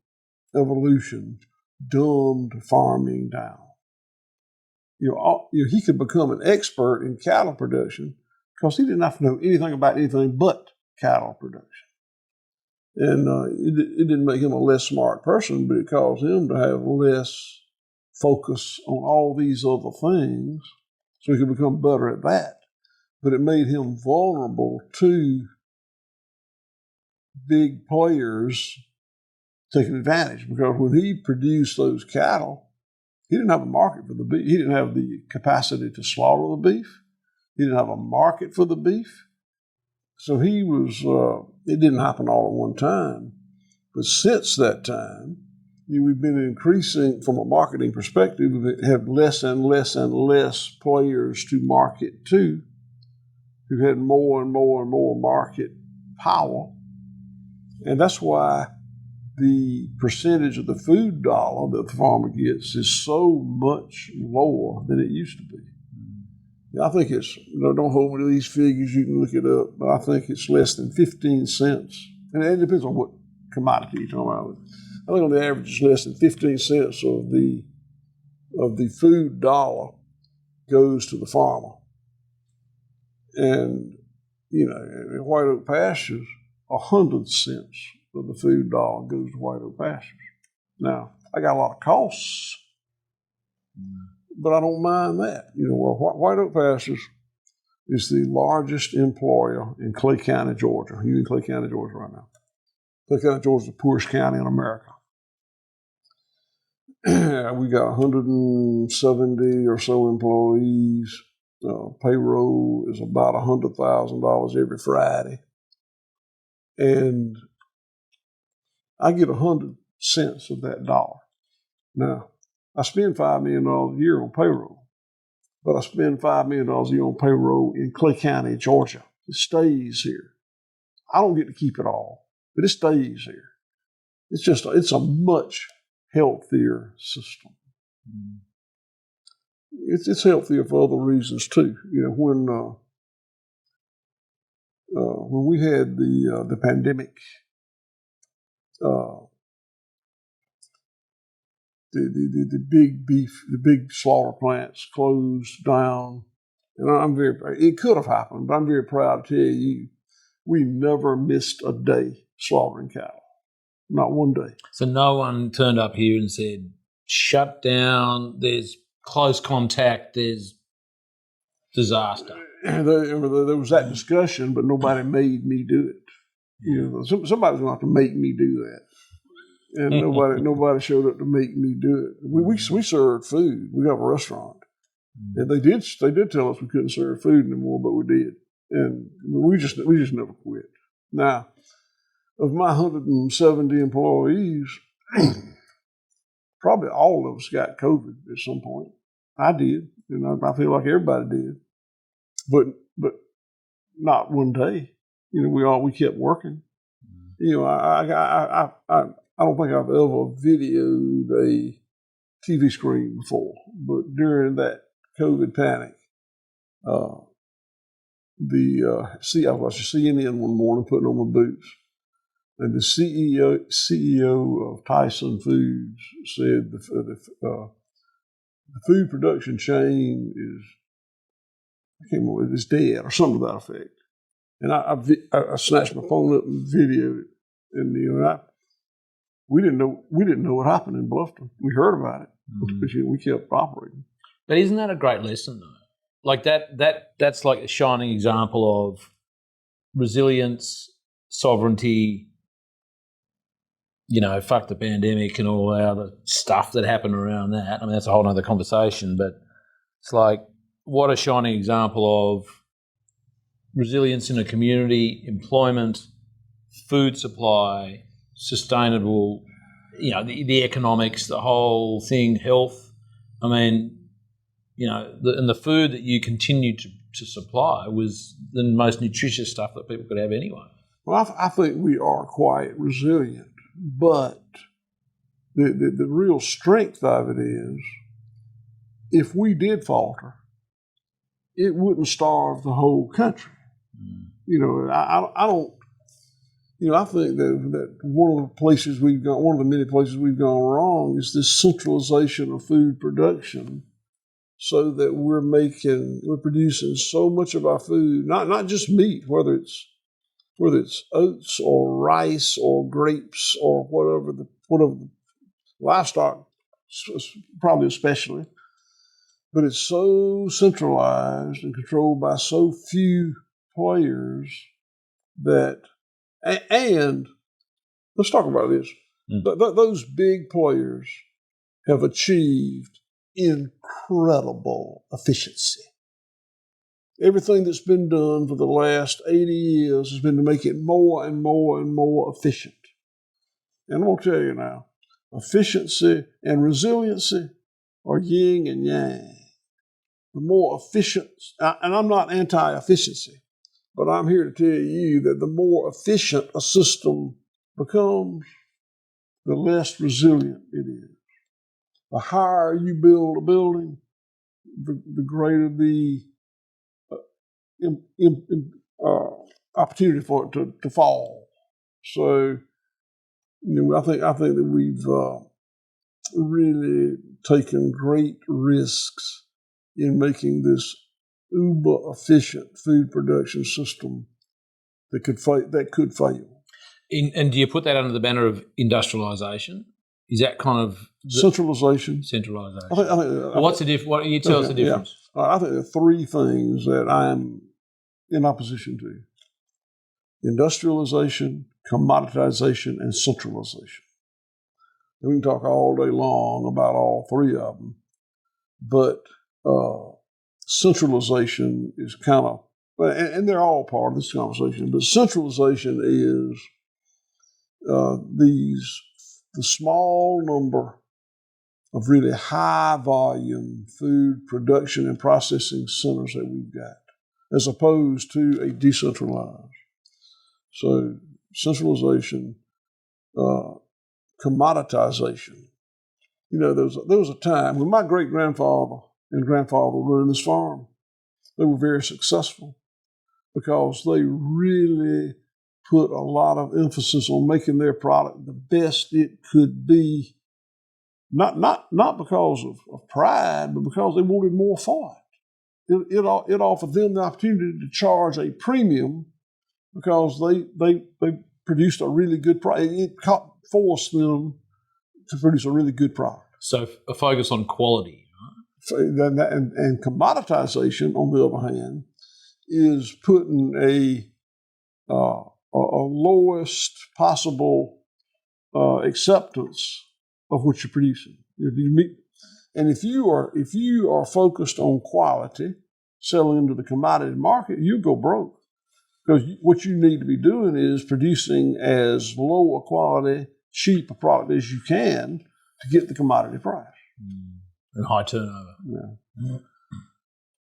evolution dumbed farming down. He could become an expert in cattle production because he didn't have to know anything about anything but cattle production. And it didn't make him a less smart person, but it caused him to have less focus on all these other things, so he could become better at that. But it made him vulnerable to big players taking advantage, because when he produced those cattle, he didn't have a market for the beef. He didn't have the capacity to slaughter the beef. He didn't have a market for the beef. So he was, it didn't happen all at one time. But since that time, we've been increasing, from a marketing perspective, we have less and less and less players to market to, who had more and more and more market power. And that's why the percentage of the food dollar that the farmer gets is so much lower than it used to be. I think it's, don't hold me to these figures, you can look it up, but I think it's less than 15 cents. And it depends on what commodity you're talking about. I think on the average it's less than 15 cents of the food dollar goes to the farmer. And, in White Oak Pastures, 100 cents of the food dollar goes to White Oak Pastures. Now, I got a lot of costs, but I don't mind that. White Oak Pastures is the largest employer in Clay County, Georgia. You're in Clay County, Georgia right now. Clay County, Georgia is the poorest county in America. We got 170 or so employees. Payroll is about $100,000 every Friday. And I get 100 cents of that dollar. Now, I spend $5 million a year on payroll, but I spend $5 million a year on payroll in Clay County, Georgia. It stays here. I don't get to keep it all, but it stays here. It's a much healthier system. It's healthier for other reasons too. When we had the pandemic, the big slaughter plants closed down, and it could have happened, but I'm very proud to tell you, we never missed a day slaughtering cattle, not one day. So no one turned up here and said, shut down, there's close contact, there's disaster. There was that discussion, but nobody made me do it. Somebody's going to have to make me do that. And nobody showed up to make me do it. We served food. We got a restaurant, and they did tell us we couldn't serve food anymore, but we did, and we just never quit. Now, of my 170 employees, probably all of us got COVID at some point. I did, and I feel like everybody did, but not one day. We kept working. I don't think I've ever videoed a TV screen before, but during that COVID panic, I was watching CNN one morning putting on my boots, and the CEO of Tyson Foods said the food production chain is dead or something to that effect. And I snatched my phone up and videoed it, and we didn't know what happened in Bluffton. We heard about it, but we kept operating. But isn't that a great lesson though? Like that's like a shining example of resilience, sovereignty, fuck the pandemic and all the other stuff that happened around that. I mean, that's a whole other conversation, but it's like, what a shining example of resilience in a community, employment, food supply, sustainable, the economics, the whole thing, health. I mean, and the food that you continued to supply was the most nutritious stuff that people could have anyway. Well, I think we are quite resilient, but the real strength of it is, if we did falter, it wouldn't starve the whole country. I don't. I think that one of the many places we've gone wrong is this centralization of food production, so that we're producing so much of our food, not just meat, whether it's oats or rice or grapes or whatever the livestock, probably especially, but it's so centralized and controlled by so few players that, and let's talk about this. Those big players have achieved incredible efficiency. Everything that's been done for the last 80 years has been to make it more and more and more efficient. And I'm going to tell you now, efficiency and resiliency are yin and yang. The more efficient, and I'm not anti-efficiency, but I'm here to tell you that the more efficient a system becomes, the less resilient it is. The higher you build a building, the greater the opportunity for it to fall. So, I think that we've really taken great risks in making this uber efficient food production system that could fail. And do you put that under the banner of industrialisation? Is that kind of centralisation? Centralisation. I think, what's the difference? What you tell us the difference? Yeah. I think there are three things that I'm in opposition to: industrialization, commoditization, and centralization. And we can talk all day long about all three of them, but centralization is kind of, and they're all part of this conversation, but centralization is the small number of really high volume food production and processing centers that we've got, as opposed to a decentralized. So centralization, commoditization. There was a time when my great-grandfather and grandfather were running this farm. They were very successful because they really put a lot of emphasis on making their product the best it could be, not because of pride, but because they wanted more for it. It offered them the opportunity to charge a premium because they produced a really good product. It forced them to produce a really good product. So a focus on quality. And commoditization, on the other hand, is putting a lowest possible acceptance of what you're producing. And if you are focused on quality, selling into the commodity market, you go broke. Because what you need to be doing is producing as low a quality, cheap a product as you can to get the commodity price. And high turnover. Yeah.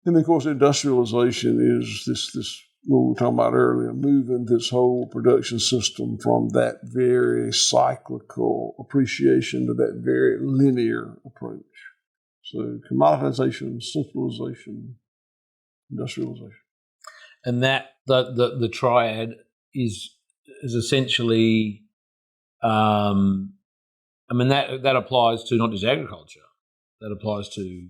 And then, of course, industrialization is this what we were talking about earlier, moving this whole production system from that very cyclical appreciation to that very linear approach. So commoditization, centralization, industrialization. And that the triad is essentially, that applies to not just agriculture, that applies to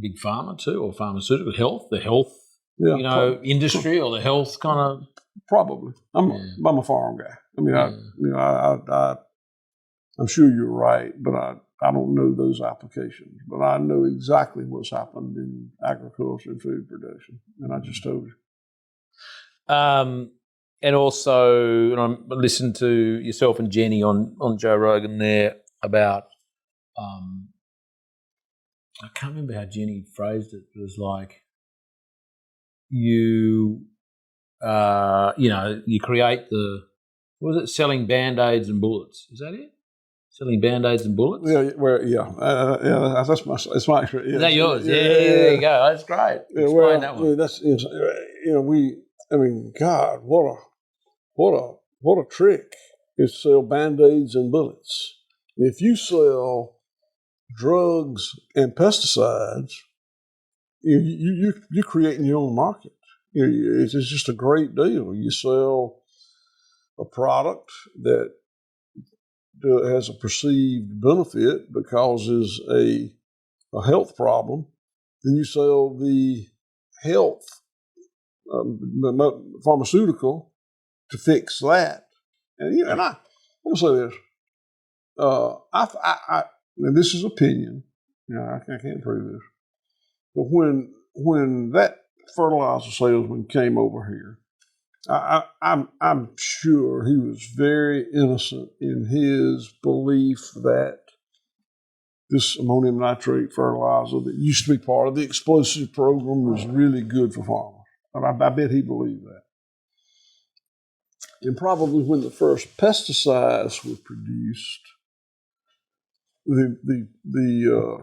big pharma too, or pharmaceutical health, the health industry, or the health kind of. Probably. I'm a farm guy. I mean, I'm sure you're right, but I don't know those applications. But I know exactly what's happened in agriculture and food production, and I just told you. And also, I listened to yourself and Jenny on Joe Rogan there about, I can't remember how Jenny phrased it. It was like, you create what was it, selling Band-Aids and bullets? Is that it? Selling Band-Aids and bullets? Yeah, that's my. It's my. Yeah. Is that yours? Yeah, there you go. That's great. Explain that one. God, what a trick is to sell Band-Aids and bullets. If you sell drugs and pesticides, you're creating your own market. It's just a great deal. You sell a product that has a perceived benefit but causes a health problem, then you sell the health pharmaceutical to fix that. And I'm gonna say this. And this is opinion. I can't prove this. But when that fertilizer salesman came over here, I'm sure he was very innocent in his belief that this ammonium nitrate fertilizer that used to be part of the explosive program was really good for farmers. And I bet he believed that. And probably when the first pesticides were produced, the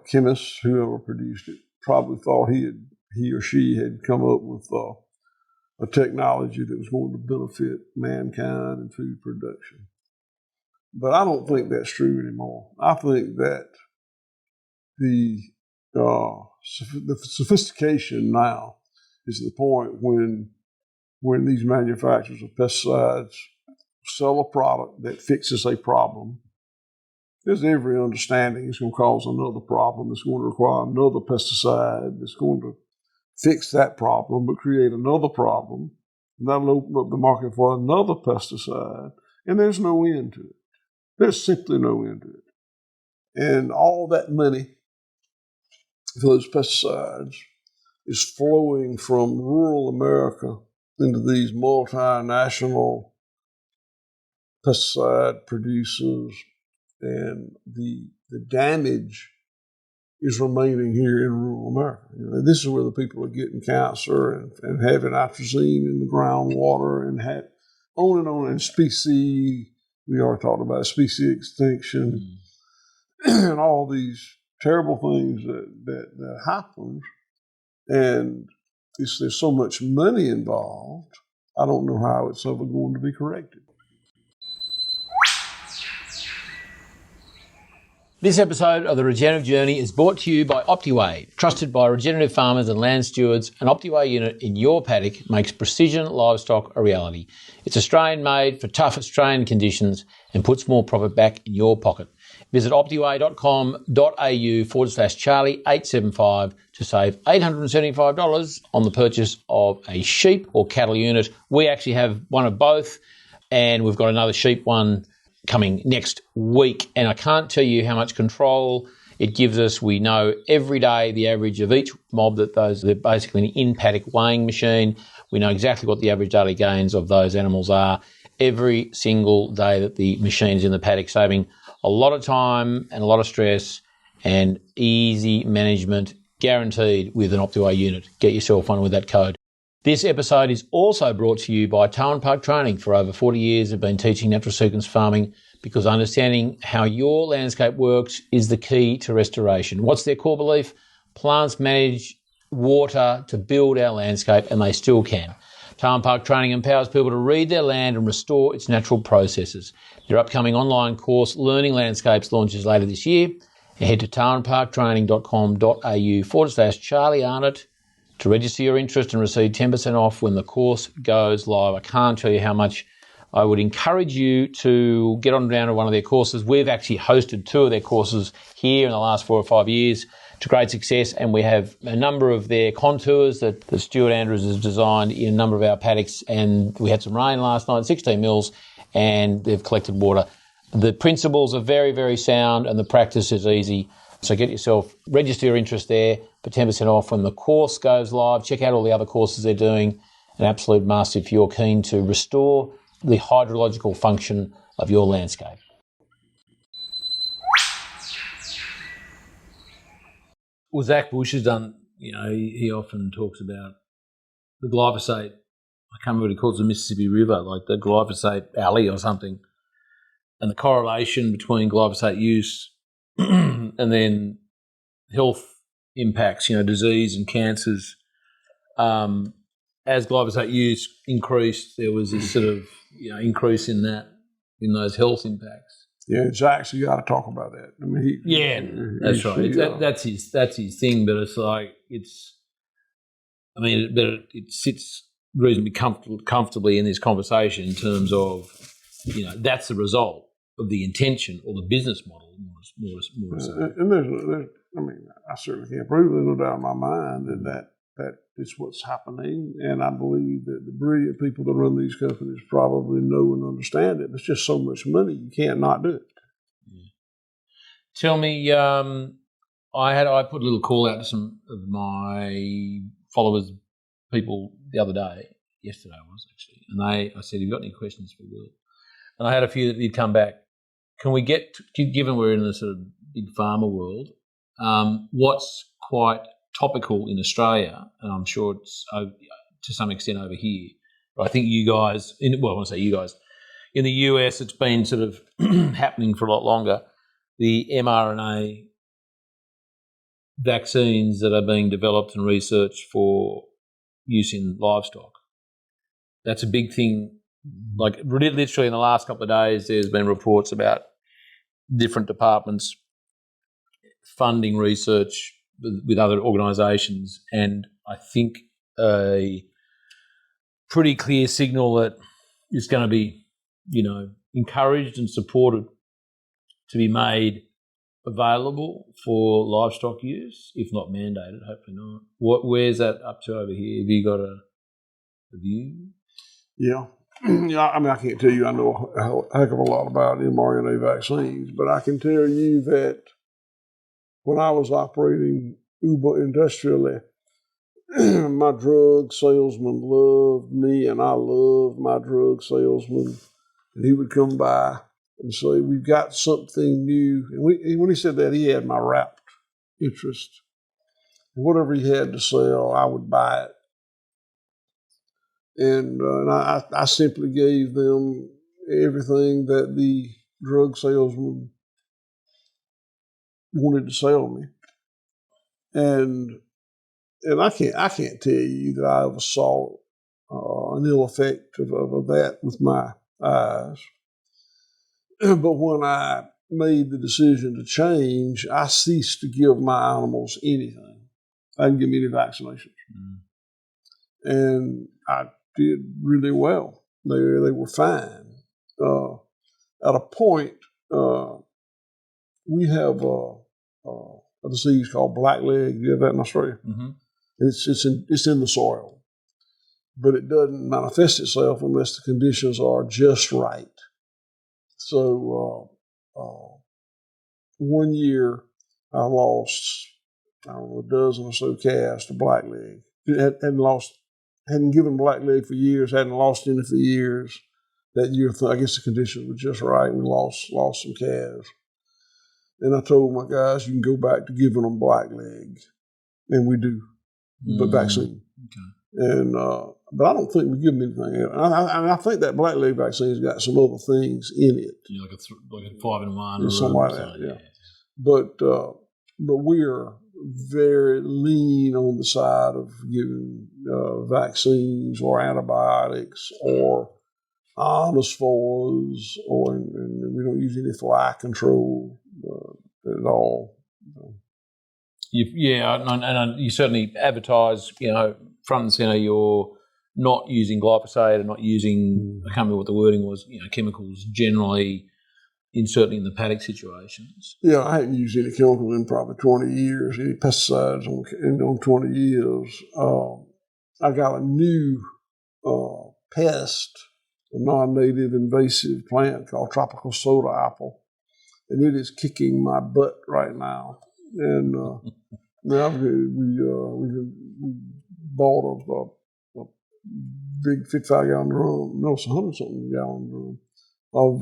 chemist, whoever produced it, probably thought he or she had come up with a technology that was going to benefit mankind and food production. But I don't think that's true anymore. I think that the sophistication now is the point when these manufacturers of pesticides sell a product that fixes a problem. There's every understanding it's going to cause another problem. It's going to require another pesticide. It's going to fix that problem, but create another problem. And that'll open up the market for another pesticide. And there's no end to it. There's simply no end to it. And all that money for those pesticides is flowing from rural America into these multinational pesticide producers, and the damage is remaining here in rural America. This is where the people are getting cancer and having atrazine in the groundwater and on, and species, we are talking about species extinction and all these terrible things that happen. And there's so much money involved, I don't know how it's ever going to be corrected. This episode of the Regenerative Journey is brought to you by Optiweigh, trusted by regenerative farmers and land stewards. An Optiweigh unit in your paddock makes precision livestock a reality. It's Australian-made for tough Australian conditions and puts more profit back in your pocket. Visit optiweigh.com.au/Charlie875 to save $875 on the purchase of a sheep or cattle unit. We actually have one of both, and we've got another sheep one coming next week, and I can't tell you how much control it gives us. We know every day the average of each mob they're basically an in-paddock weighing machine. We know exactly what the average daily gains of those animals are every single day that the machine's in the paddock, saving a lot of time and a lot of stress, and easy management guaranteed with an Optiweigh unit. Get yourself one with that code. This episode is also brought to you by Tarwin Park Training. For over 40 years, I've been teaching natural sequence farming because understanding how your landscape works is the key to restoration. What's their core belief? Plants manage water to build our landscape, and they still can. Tarn Park Training empowers people to read their land and restore its natural processes. Their upcoming online course, Learning Landscapes, launches later this year. Head to tarnparktraining.com.au/Charlie Arnott to register your interest and receive 10% off when the course goes live. I can't tell you how much I would encourage you to get on down to one of their courses. We've actually hosted 2 of their courses here in the last 4 or 5 years to great success, and we have a number of their contours that Stuart Andrews has designed in a number of our paddocks, and we had some rain last night, 16 mils, and they've collected water. The principles are very, very sound and the practice is easy. So register your interest there for 10% off when the course goes live. Check out all the other courses they're doing. An absolute must if you're keen to restore the hydrological function of your landscape. Well, Zach Bush has done, he often talks about the glyphosate. I can't remember what he calls the Mississippi River, like the glyphosate alley or something, and the correlation between glyphosate use and then health impacts, disease and cancers. As glyphosate use increased, there was this sort of increase in those health impacts. Yeah, Zach's got to talk about that. I mean, that's right. That's his thing. But it's like it sits reasonably comfortably in this conversation in terms of that's the result of the intention or the business model. More so. And there's, I certainly can't prove it. There's no doubt in my mind that is what's happening, and I believe that the brilliant people that run these companies probably know and understand it. It's just so much money, you can't not do it. Yeah. Tell me, I put a little call out to some of my followers, people the other day, yesterday I was actually, and I said, have you got any questions for Will? And I had a few that did come back. Can we given we're in the sort of big pharma world, what's quite topical in Australia, and I'm sure it's to some extent over here, but I think you guys, I want to say you guys, in the US it's been sort of happening for a lot longer, the mRNA vaccines that are being developed and researched for use in livestock. That's a big thing. Like literally in the last couple of days there's been reports about different departments funding research with other organisations, and I think a pretty clear signal that is going to be, encouraged and supported to be made available for livestock use, if not mandated, hopefully not. Where's that up to over here? Have you got a view? Yeah. I can't tell you I know a heck of a lot about mRNA vaccines, but I can tell you that when I was operating uber industrially, my drug salesman loved me and I loved my drug salesman. And he would come by and say, we've got something new. And when he said that, he had my rapt interest. And whatever he had to sell, I would buy it. And I simply gave them everything that the drug salesman wanted to sell me. And I can't tell you that I ever saw an ill effect of that with my eyes. But when I made the decision to change, I ceased to give my animals anything. I didn't give them any vaccinations. And I did really well. They were fine. At a point, we have a disease called blackleg. You have that in Australia? Mm-hmm. It's in the soil, but it doesn't manifest itself unless the conditions are just right. So 1 year I lost, a dozen or so calves to blackleg. Hadn't given blackleg for years, hadn't lost any for years. That year, I guess the conditions were just right. We lost some calves. And I told my guys, you can go back to giving them blackleg. And we do, the vaccine. Okay. And but I don't think we give them anything else. And I think that blackleg vaccine's got some other things in it. Like a 5-in-1 or something like that. Yeah. But we're very lean on the side of giving vaccines or antibiotics or ionophores, and we don't use any fly control at all. And you certainly advertise, front and centre, you're not using glyphosate and not using, I can't remember what the wording was, chemicals generally, certainly in the paddock situations. Yeah, I hadn't used any chemical in probably 20 years, any pesticides on 20 years. I got a new pest, a non-native invasive plant called tropical soda apple, and it is kicking my butt right now. And now we bought a big 55-gallon drum, no, it's 100-something gallon drum of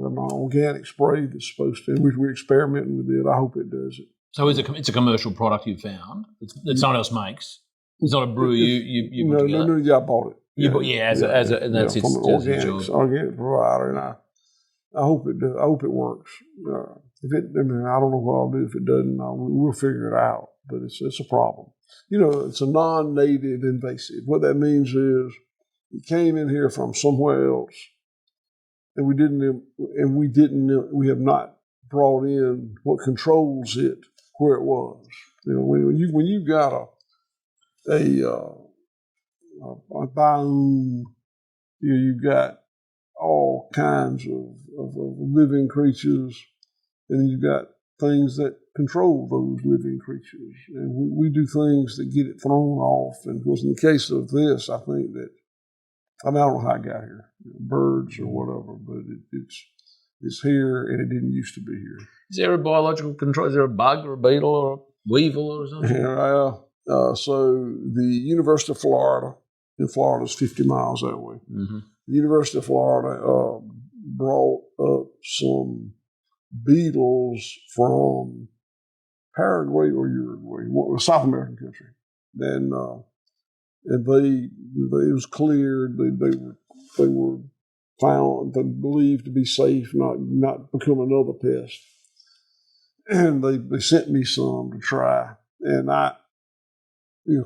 an organic spray that's supposed to. We're experimenting with it. I hope it does it. So it's a commercial product you've found that someone else makes. It's not a brew you put together. No, yeah, I bought it. And that's from an organic provider, and I hope it does. I hope it works. I don't know what I'll do if it doesn't. We'll figure it out. But it's a problem. It's a non-native invasive. What that means is it came in here from somewhere else, and we have not brought in what controls it where it was. When you've got a biome, you've got all kinds of living creatures, and you've got things that control those living creatures. And we do things that get it thrown off. And of course, in the case of this, I think that, I don't know how I got here, birds or whatever, but it's here and it didn't used to be here. Is there a biological control? Is there a bug or a beetle or a weevil or something? So the University of Florida, in Florida is 50 miles that way. Mm-hmm. The University of Florida brought up some beetles from Paraguay or Uruguay, South American country. And it was cleared. They were found, believed to be safe, not become another pest. And they sent me some to try. And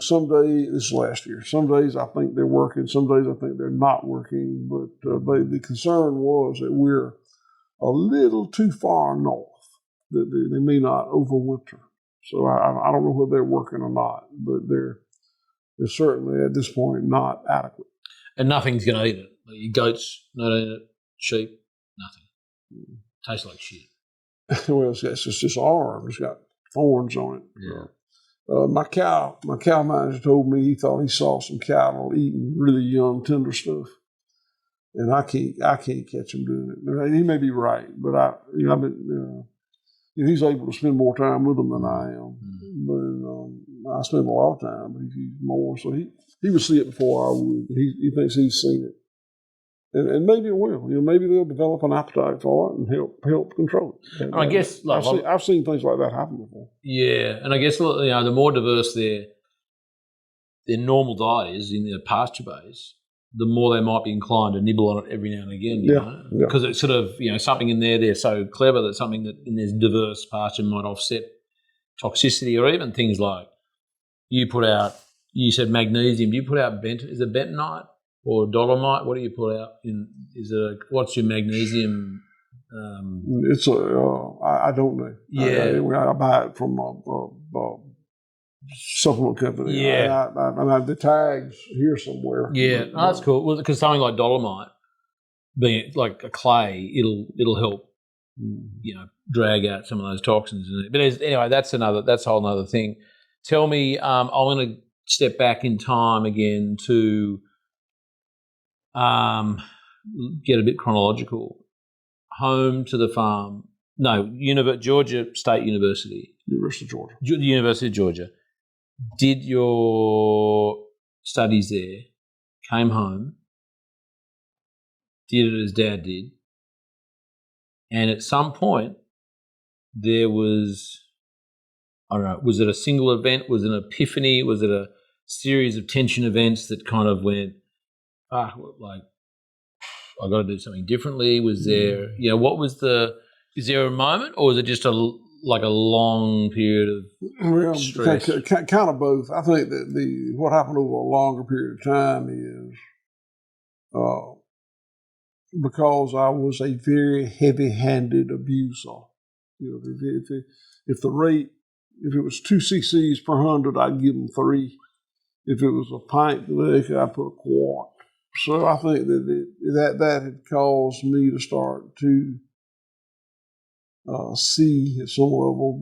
some days, this is last year, some days I think they're working, some days I think they're not working. But the concern was that we're a little too far north, that they may not overwinter. So I don't know whether they're working or not, but they're certainly at this point not adequate. And nothing's going to eat it. Like your goats not eating it, sheep, nothing. Tastes like shit. Well, it's just arm. It's got thorns on it. Yeah. My cow manager told me he thought he saw some cattle eating really young, tender stuff, and I can't catch him doing it. He may be right, but I've been. He's able to spend more time with them than I am. But I spend a lot of time, but he's more. So he would see it before I would. He thinks he's seen it, and maybe it will. Maybe they'll develop an appetite for it and help control it. And, I guess I've seen things like that happen before. Yeah, and I guess the more diverse their normal diet is in their pasture base, the more they might be inclined to nibble on it every now and again, because it's sort of, something in there, they're so clever that something that in this diverse pasture might offset toxicity, or even things like you said magnesium, do you put out is it bentonite or dolomite? What do you put out? What's your magnesium? I don't know. Yeah. I buy it from a supplement company. Yeah. And the tags here somewhere. Yeah, that's cool. Well, because something like dolomite, being like a clay, it'll help, drag out some of those toxins. But anyway, that's a whole other thing. Tell me, I'm going to step back in time again to get a bit chronological. Home to the farm. No, Georgia State University. University of Georgia. University of Georgia. Did your studies there, came home, did it as Dad did, and at some point there was, I don't know, was it a single event? Was it an epiphany? Was it a series of tension events that kind of went, like, I got to do something differently? Was there, is there a moment, or was it just like a long period of Well, stress? kind of both. I think that what happened over a longer period of time is because I was a very heavy-handed abuser. If the rate, if it was 2 cc's per 100, I'd give them 3. If it was a pint per acre, I'd put a quart. So I think that had caused me to start to see at some level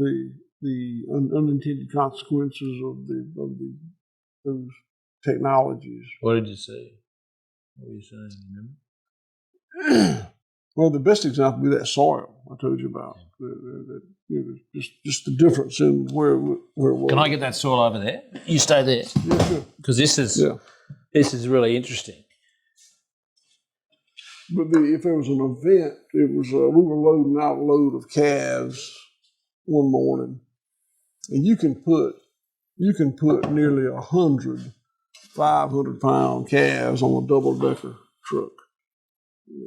the unintended consequences of those technologies. What did you see? What were you saying? Remember? Well, the best example would be that soil I told you about. Just the difference in where it was. Can I get that soil over there? You stay there. Yeah, sure. Because this is really interesting. But if there was an event, it was we were loading out a load of calves one morning, and you can put nearly 100 500-pound calves on a double-decker truck.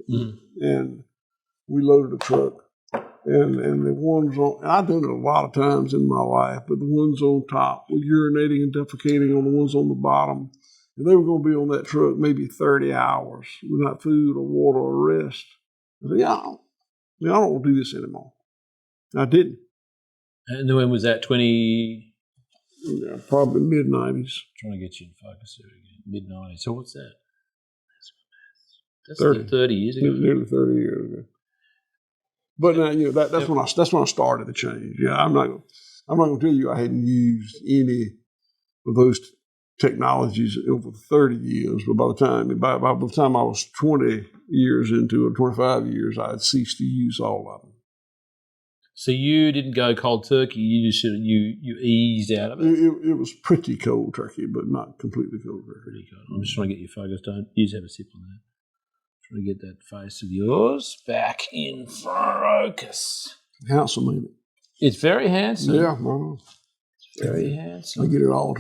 And we loaded a truck, and the ones on, and I've done it a lot of times in my life, but the ones on top were urinating and defecating on the ones on the bottom, and they were going to be on that truck maybe 30 hours without food or water or rest. I said, I don't want to do this anymore. I didn't. And when was that, 20? Yeah, probably mid-90s. Trying to get you in focus there again. Mid-90s. So what's that? That's 30 years ago. Nearly 30 years ago. But now, that's when I started to change. Yeah, I'm not going to tell you I hadn't used any of those technologies over 30 years. But by the time I was 20 years into it, 25 years, I had ceased to use all of them. So you didn't go cold turkey. You just you eased out of it. It was pretty cold turkey, but not completely cold turkey. Pretty cold. I'm just trying to get you focused. Don't you just have a sip on that. Trying to get that face of yours back in focus. Handsome, ain't it? It's very handsome. Yeah, well, it's very handsome. I get it all the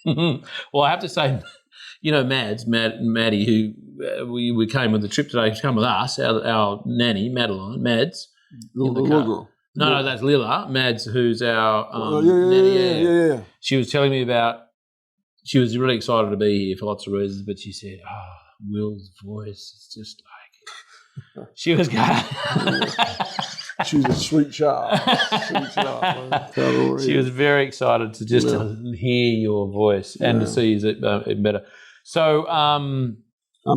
time. Well, I have to say, Matt and Maddie, who we came with the trip today, come with us, our nanny, Madeline, Mads. Little girl. No, that's Lila. Mads, who's our nanny. Yeah. She was telling me about, she was really excited to be here for lots of reasons, but she said, Will's voice is just like, she was going. She's a sweet child. She was very excited to just to hear your voice and to see it better. So I'm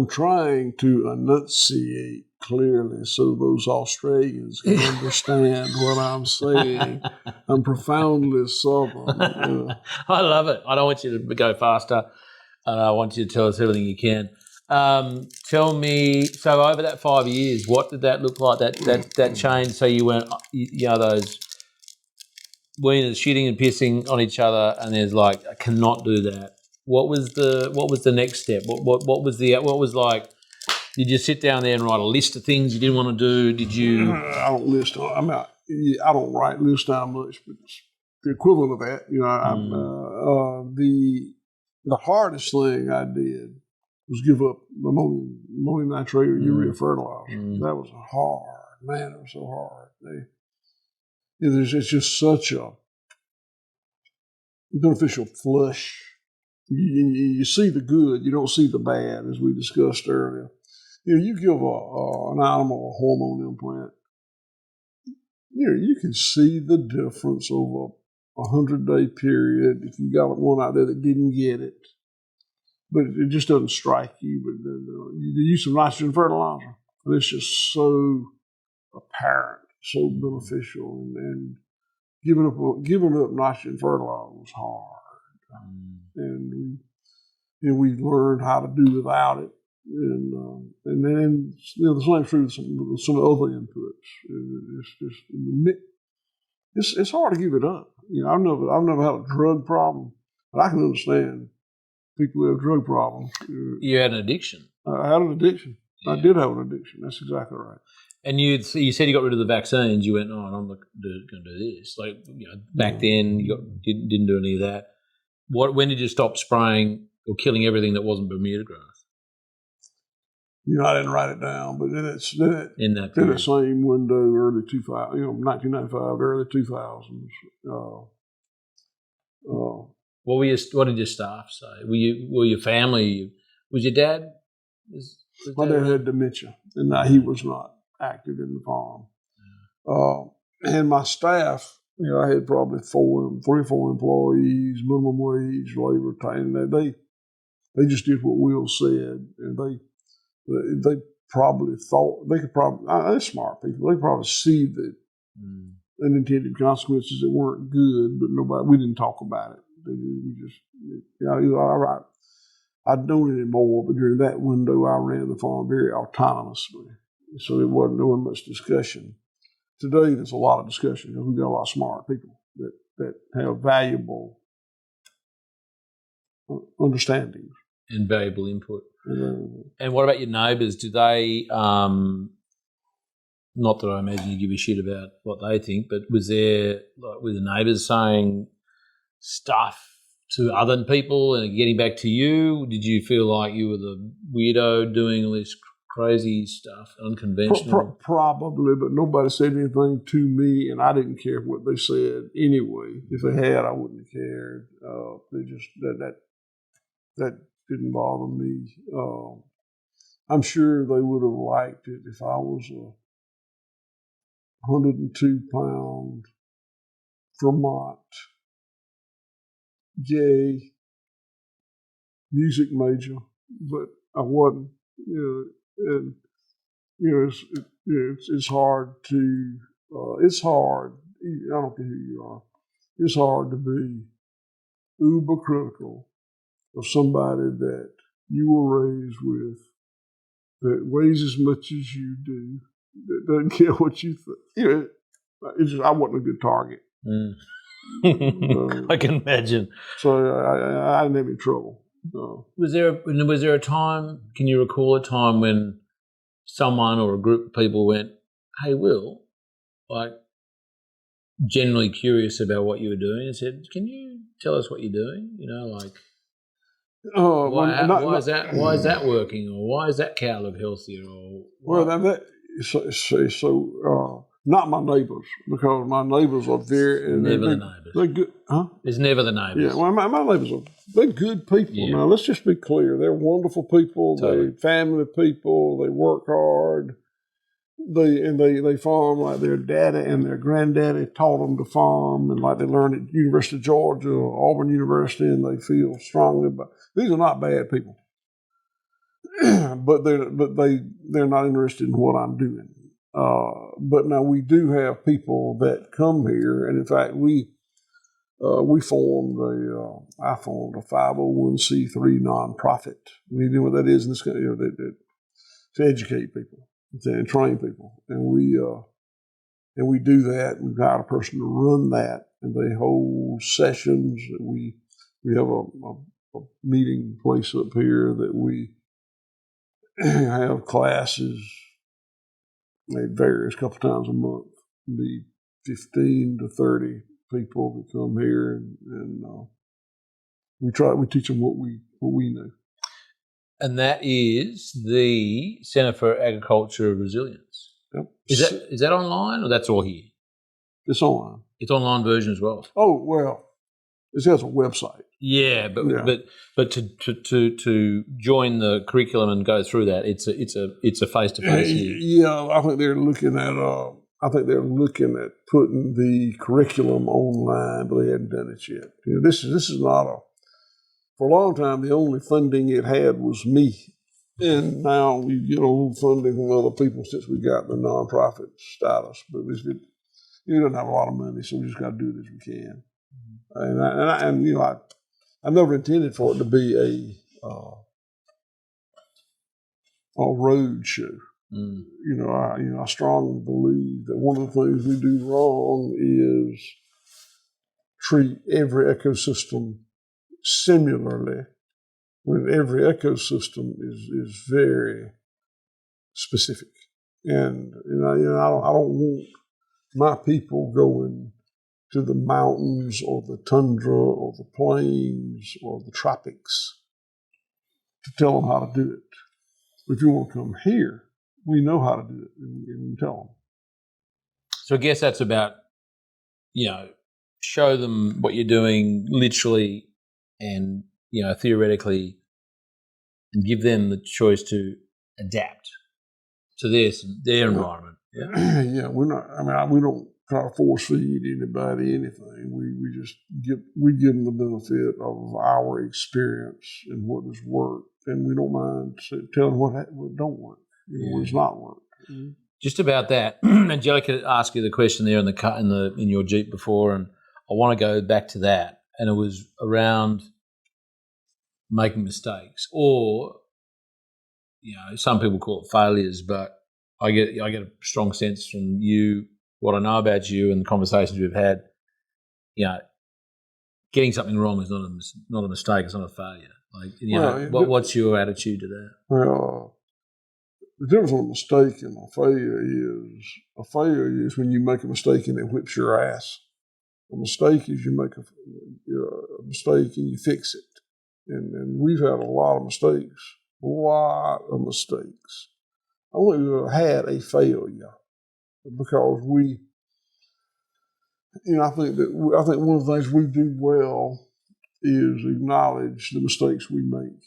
trying to enunciate clearly so those Australians can understand what I'm saying. I'm profoundly Southern. I love it. I don't want you to go faster. I want you to tell us everything you can. Tell me, so over that 5 years, what did that look like? That change. So you went, those weaners shitting and pissing on each other, and there's like, I cannot do that. What was the next step? What was like? Did you sit down there and write a list of things you didn't want to do? Did you? I don't list. I don't write lists down much, but it's the equivalent of that. The hardest thing I did was give up ammonium nitrate or urea fertilizer. That was hard, man. It was so hard. It's just such a beneficial flush. You see the good, you don't see the bad, as we discussed earlier. You give an animal a hormone implant, you can see the difference over a 100-day period if you got one out there that didn't get it. But it just doesn't strike you. But you use some nitrogen fertilizer, and it's just so apparent, so beneficial. And giving up nitrogen fertilizer was hard. And we learned how to do without it. And then the same true with some other inputs. It's hard to give it up. I've never had a drug problem, but I can understand people who have drug problems. You had an addiction. I had an addiction. Yeah. I did have an addiction. That's exactly right. And you said you got rid of the vaccines. You went, I'm not going to do this. Like back then, you didn't do any of that. When did you stop spraying or killing everything that wasn't Bermuda grass? I didn't write it down, but then in that in period. the same window, early 2000, 1995, early 2000s. What did your staff say? Were your family? Was your dad? Was My dad had dementia, and he was not active in the farm. And my staff, I had probably 3 or 4 employees, minimum wage, labor time. They just did what Will said, and they probably thought they could probably. They're smart people. They probably see the unintended consequences that weren't good, but we didn't talk about it. We just, all right. I'd known it more, but during that window, I ran the farm very autonomously, so there wasn't much discussion. Today, there's a lot of discussion. We've got a lot of smart people that have valuable understandings and valuable input. And what about your neighbours? Do they? Not that I imagine you give a shit about what they think, but were the neighbours saying stuff to other people and getting back to you? Did you feel like you were the weirdo doing all this crazy stuff, unconventional? Probably, but nobody said anything to me, and I didn't care what they said anyway. If they had, I wouldn't have cared. They just that didn't bother me. I'm sure they would have liked it if I was a 102-pound Vermont gay music major, but I wasn't. And it's hard to. It's hard. I don't care who you are. It's hard to be uber critical of somebody that you were raised with, that weighs as much as you do, that doesn't care what you think. I wasn't a good target. I can imagine. So I didn't have any trouble. Was there a time? Can you recall a time when someone or a group of people went, "Hey, Will," like generally curious about what you were doing, and said, "Can you tell us what you're doing?" Why is that working, or why is that cow look healthier? Not my neighbors, because my neighbors are very never the neighbors. They're good, huh? There's never the neighbors. Yeah, well, my neighbors they're good people. Yeah. Now let's just be clear: they're wonderful people. Totally. They're family people. They work hard. They farm like their daddy and their granddaddy taught them to farm, and like they learned at University of Georgia or Auburn University, and they feel strongly about. These are not bad people, but they're not interested in what I'm doing. But now we do have people that come here, and in fact I formed a 501c3 nonprofit. You know what that is in this country? To educate people and train people, and we do that. We've got a person to run that, and they hold sessions. We have a meeting place up here that we have classes. It varies a couple times a month. Be 15 to 30 people that come here, and we teach them what we know. And that is the Centre for Agriculture Resilience. Yep. Is that online, or that's all here? It's online. It's online version as well. Oh well, it has a website. Yeah, but to join the curriculum and go through that, it's a face-to-face here. Yeah, I think they're looking at putting the curriculum online, but they hadn't done it yet. This is not for a long time, the only funding it had was me. And now we get a little funding from other people since we got the nonprofit status. But you don't have a lot of money, so we just got to do it as we can. I never intended for it to be a road show. I strongly believe that one of the things we do wrong is treat every ecosystem similarly, when every ecosystem is very specific. And I don't want my people going to the mountains or the tundra or the plains or the tropics to tell them how to do it. If you want to come here, we know how to do it, and tell them. So I guess that's about, show them what you're doing literally and, theoretically, and give them the choice to adapt to their environment. Yeah. Yeah, we're not. I mean, we don't try to force feed anybody anything. We just give them the benefit of our experience and what has worked, and we don't mind telling what don't work, what does not work. Mm-hmm. Just about that, Angelica asked you the question there in your Jeep before, and I want to go back to that, and it was around making mistakes, or some people call it failures, but I get a strong sense from you, what I know about you, and the conversations we've had. Getting something wrong is not a mistake; it's not a failure. What's your attitude to that? Well, the difference between a mistake and a failure is when you make a mistake and it whips your ass. A mistake is you make a mistake and you fix it. And we've had a lot of mistakes. I don't think we've ever had a failure because I think one of the things we do well is acknowledge the mistakes we make.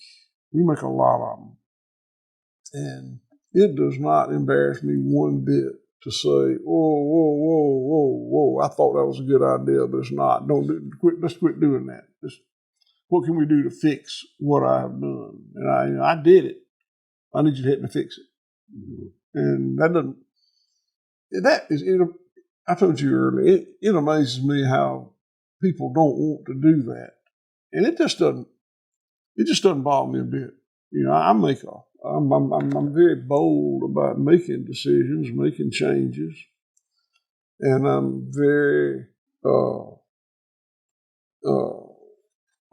We make a lot of them. And it does not embarrass me one bit to say, whoa, I thought that was a good idea, but it's not. Let's quit doing that. What can we do to fix what I have done? And I did it. I need you to help me fix it. Mm-hmm. And I told you earlier, it amazes me how people don't want to do that. And it just doesn't bother me a bit. I'm very bold about making decisions, making changes, and I'm very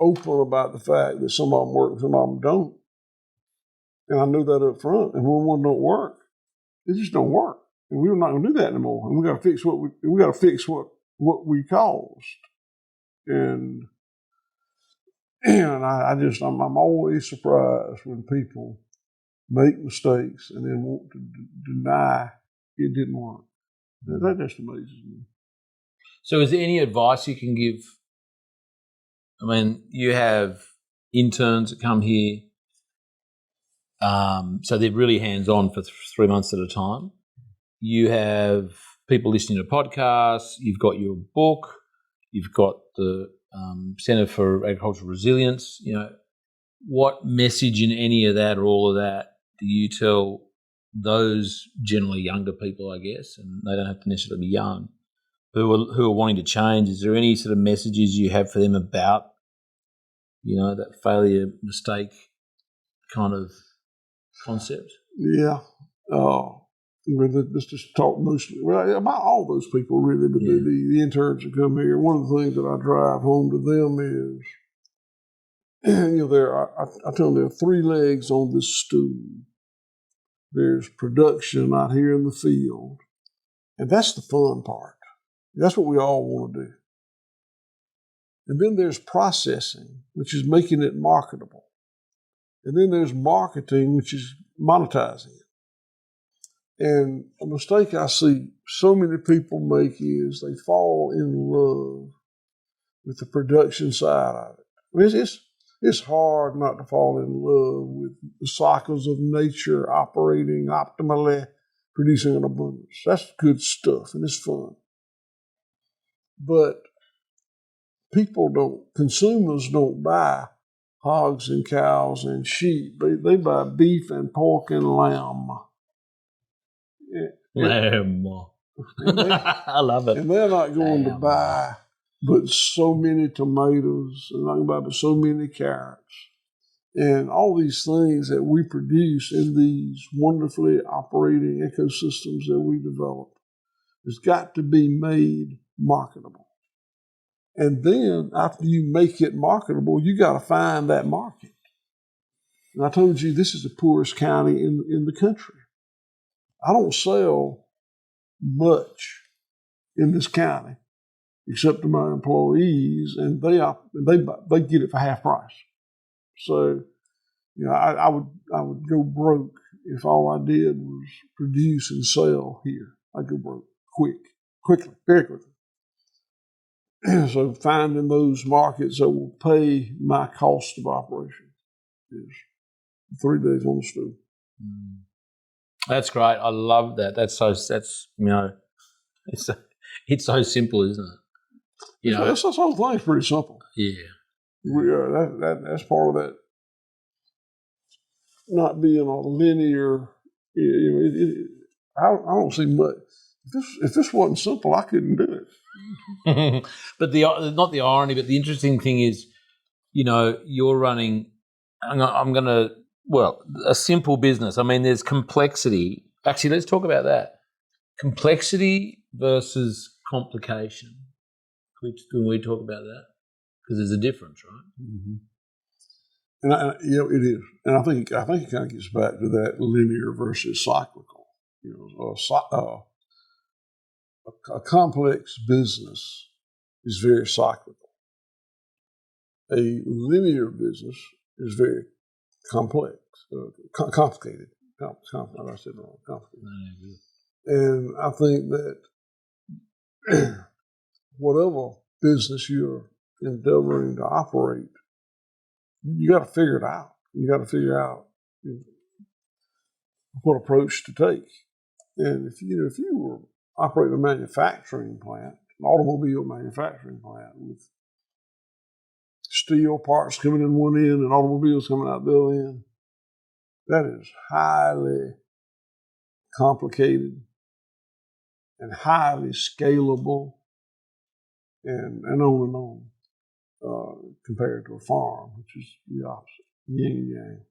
open about the fact that some of them work and some of them don't. And I knew that up front. And when one don't work, it just don't work. And we're not going to do that anymore. And we got to fix what we caused. And I'm always surprised when people make mistakes and then want to deny it didn't work. That just amazes me. So is there any advice you can give? I mean, you have interns that come here, so they're really hands-on for 3 months at a time. You have people listening to podcasts. You've got your book. You've got the Centre for Agricultural Resilience. What message in any of that or all of that do you tell those generally younger people, I guess, and they don't have to necessarily be young, who are wanting to change? Is there any sort of messages you have for them about, that failure, mistake kind of concept? Yeah. Let's just talk mostly about all those people, really, but the interns that come here. One of the things that I drive home to them is, I tell them there are 3 legs on this stool. There's production out here in the field, and that's the fun part. That's what we all want to do. And then there's processing, which is making it marketable. And then there's marketing, which is monetizing it. And a mistake I see so many people make is they fall in love with the production side of it. I mean, it's hard not to fall in love with the cycles of nature operating optimally, producing an abundance. That's good stuff, and it's fun. But consumers don't buy hogs and cows and sheep. They buy beef and pork and lamb. Lamb. I love it. And they're not going to buy but so many tomatoes, and not going to buy but so many carrots. And all these things that we produce in these wonderfully operating ecosystems that we develop has got to be made marketable. And then after you make it marketable, you got to find that market. And I told you this is the poorest county in the country. I don't sell much in this county except to my employees, and they get it for half price. So, I would go broke if all I did was produce and sell here, I'd go broke quickly, very quickly. So finding those markets that will pay my cost of operation is 3 days on the stool. That's great. I love that. That's it's so simple, isn't it? This whole thing's pretty simple. Yeah. That's part of that. Not being a linear, I don't see much. If this wasn't simple, I couldn't do it. But not the irony, but the interesting thing is, you're running. A simple business. I mean, there's complexity. Actually, let's talk about that. Complexity versus complication. Can we talk about that? Because there's a difference, right? Mm-hmm. And it is, and I think it kind of gets back to that linear versus cyclical. A complex business is very cyclical. A linear business is very complex, complicated. I said wrong. Complicated. And I think that whatever business you're endeavoring to operate, you got to figure it out. You got to figure out what approach to take. And if you were operating a manufacturing plant, an automobile manufacturing plant with steel parts coming in one end and automobiles coming out the other end, that is highly complicated and highly scalable and on compared to a farm, which is the opposite, yin and yang.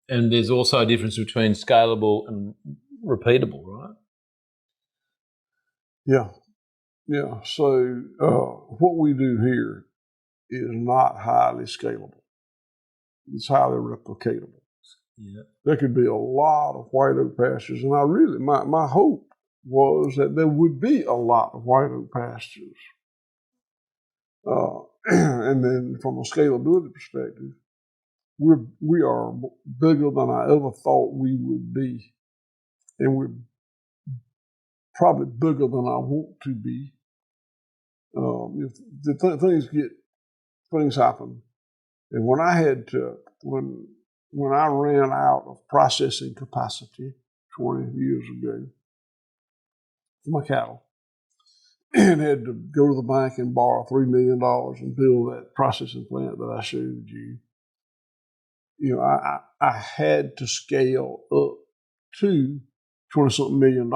And there's also a difference between scalable and repeatable, right? Yeah. So what we do here is not highly scalable. It's highly replicatable. Yeah. There could be a lot of white oak pastures, and my hope was that there would be a lot of white oak pastures. And then from a scalability perspective, we are bigger than I ever thought we would be. And we're probably bigger than I want to be. Things happen. And when I ran out of processing capacity 20 years ago for my cattle, and had to go to the bank and borrow $3 million and build that processing plant that I showed you, I had to scale up to $20-something million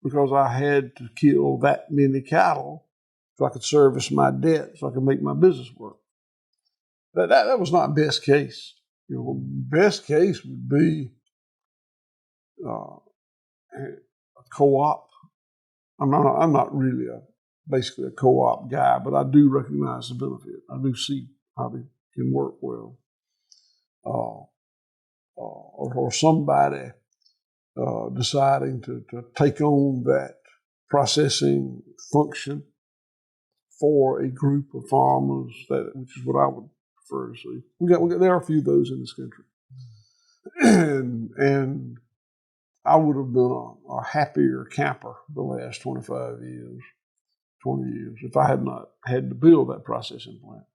because I had to kill that many cattle so I could service my debt, so I could make my business work. That was not best case. Best case would be a co-op. I'm not really basically a co-op guy, but I do recognize the benefit. I do see how they can work well. Or somebody deciding to take on that processing function for a group of farmers, which is what I would prefer to see. There are a few of those in this country. And I would have been a happier camper the last 20 years, if I had not had to build that processing plant.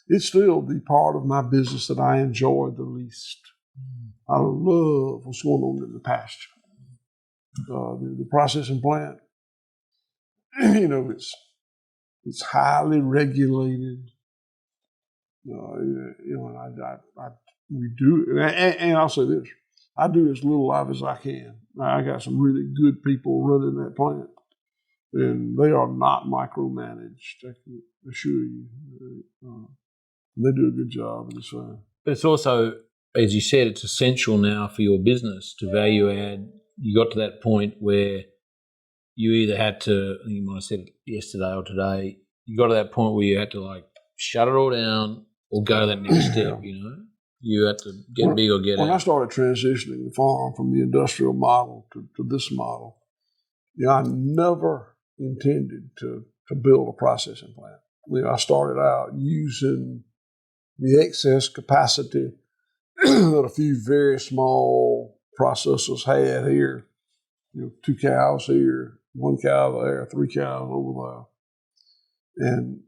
It's still the part of my business that I enjoy the least. I love what's going on in the pasture. The processing plant, it's highly regulated. We do, and I'll say this: I do as little of as I can. I got some really good people running that plant, and they are not micromanaged. I can assure you. They do a good job, and it's fine. But it's also, as you said, it's essential now for your business to value add. You got to that point where you either had to, I think you might have said it yesterday or today, you got to that point where you had to shut it all down or go to that next step, You had to get big or get out. When I started transitioning the farm from the industrial model to this model, I never intended to build a processing plant. I started out using the excess capacity that a few very small processors had here. 2 cows here, 1 cow there, 3 cows over there. And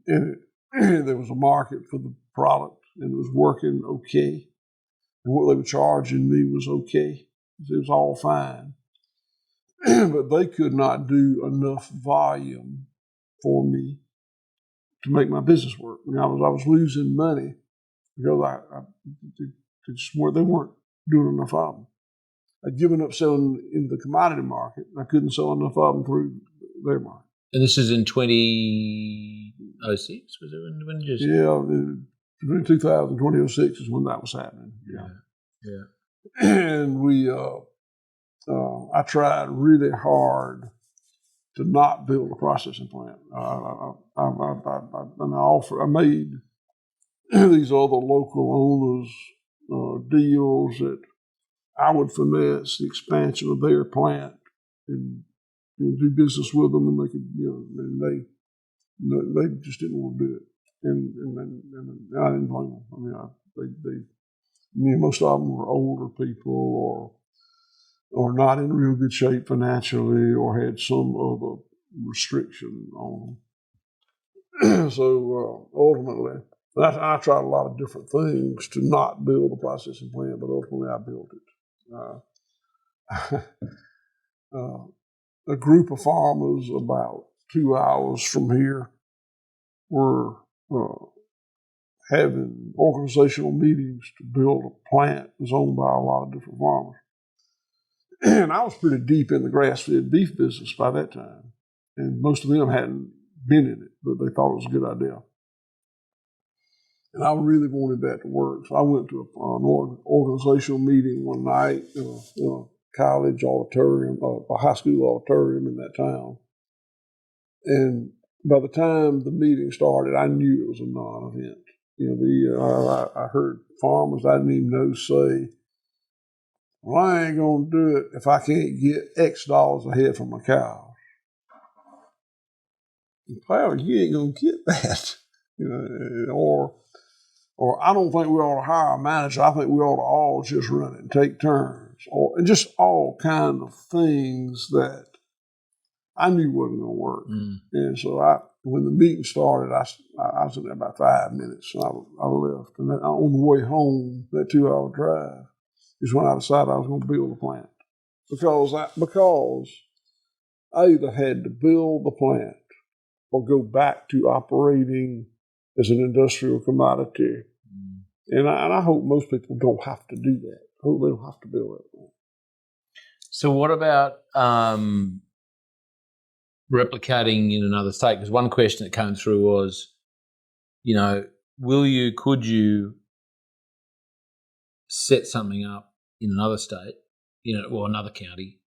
there was a market for the product, and it was working okay. And what they were charging me was okay. It was all fine. But they could not do enough volume for me to make my business work. I was losing money because they weren't doing enough of them. I'd given up selling in the commodity market. I couldn't sell enough of them through their market. And this is in 2006? Was it when just... Yeah, between 2000 and 2006 is when that was happening. Yeah. And I tried really hard to not build a processing plant. I made these other local owners deals that I would finance the expansion of their plant and do business with them, and they could, and they just didn't want to do it, and I didn't blame them. Most of them were older people or not in real good shape financially, or had some other restriction on them. So ultimately, I tried a lot of different things to not build a processing plant, but ultimately I built it. A group of farmers about 2 hours from here were having organizational meetings to build a plant that was owned by a lot of different farmers. And I was pretty deep in the grass-fed beef business by that time. And most of them hadn't been in it, but they thought it was a good idea. And I really wanted that to work. So I went to an organizational meeting one night in a college auditorium, a high school auditorium in that town. And by the time the meeting started, I knew it was a non-event. I heard farmers I didn't even know say, "Well, I ain't going to do it if I can't get X dollars a head for my cows." Well, you ain't going to get that. Or I don't think we ought to hire a manager. I think we ought to all just run it and take turns. And just all kind of things that I knew wasn't going to work. And so when the meeting started, I was in there about 5 minutes, and I left. And then on the way home, that 2-hour drive, is when I decided I was going to build a plant. Because I either had to build the plant or go back to operating as an industrial commodity. And I hope most people don't have to do that. I hope they don't have to build that plant. So what about replicating in another state? Because one question that came through was, could you set something up in another state, or another county,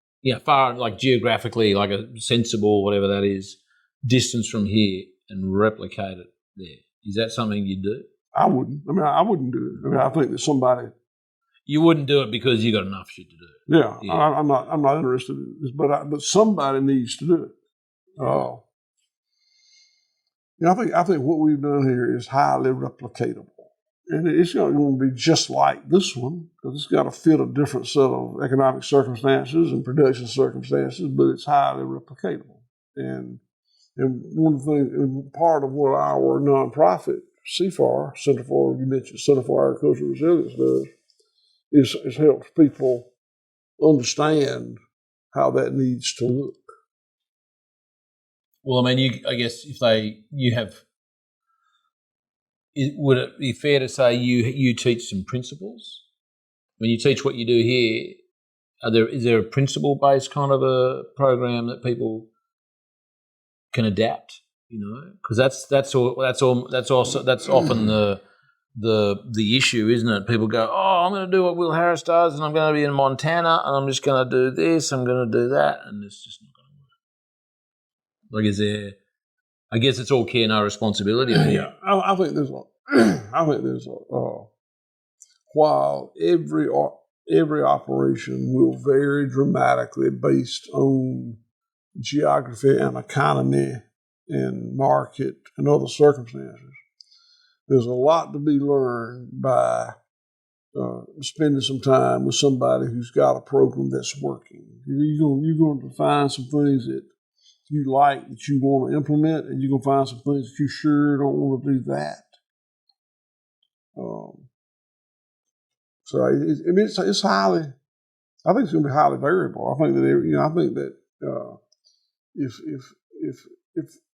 far, like geographically, like a sensible, whatever that is, distance from here, and replicate it there? Is that something you'd do? I wouldn't. I wouldn't do it. I think that somebody... You wouldn't do it because you got enough shit to do. Yeah. I'm not interested in this, but somebody needs to do it. I think what we've done here is highly replicatable. And it's not going to be just like this one, because it's got to fit a different set of economic circumstances and production circumstances, but it's highly replicatable. And one of the things, part of what our nonprofit, CFAR, Center for Agricultural Resilience, does is helps people understand how that needs to look. Well, I guess would it be fair to say you teach some principles? When you teach what you do here, is there a principle-based kind of a program that people can adapt? Because that's often the issue, isn't it? People go, "Oh, I'm going to do what Will Harris does, and I'm going to be in Montana, and I'm just going to do this, I'm going to do that," and it's just not going to work. I guess it's all care, no responsibility. Yeah, I think there's while every operation will vary dramatically based on geography and economy and market and other circumstances, there's a lot to be learned by spending some time with somebody who's got a program that's working. You're going to find some things that you like that you want to implement, and you're going to find some things that you sure don't want to do that. So it's highly. I think it's going to be highly variable. I think that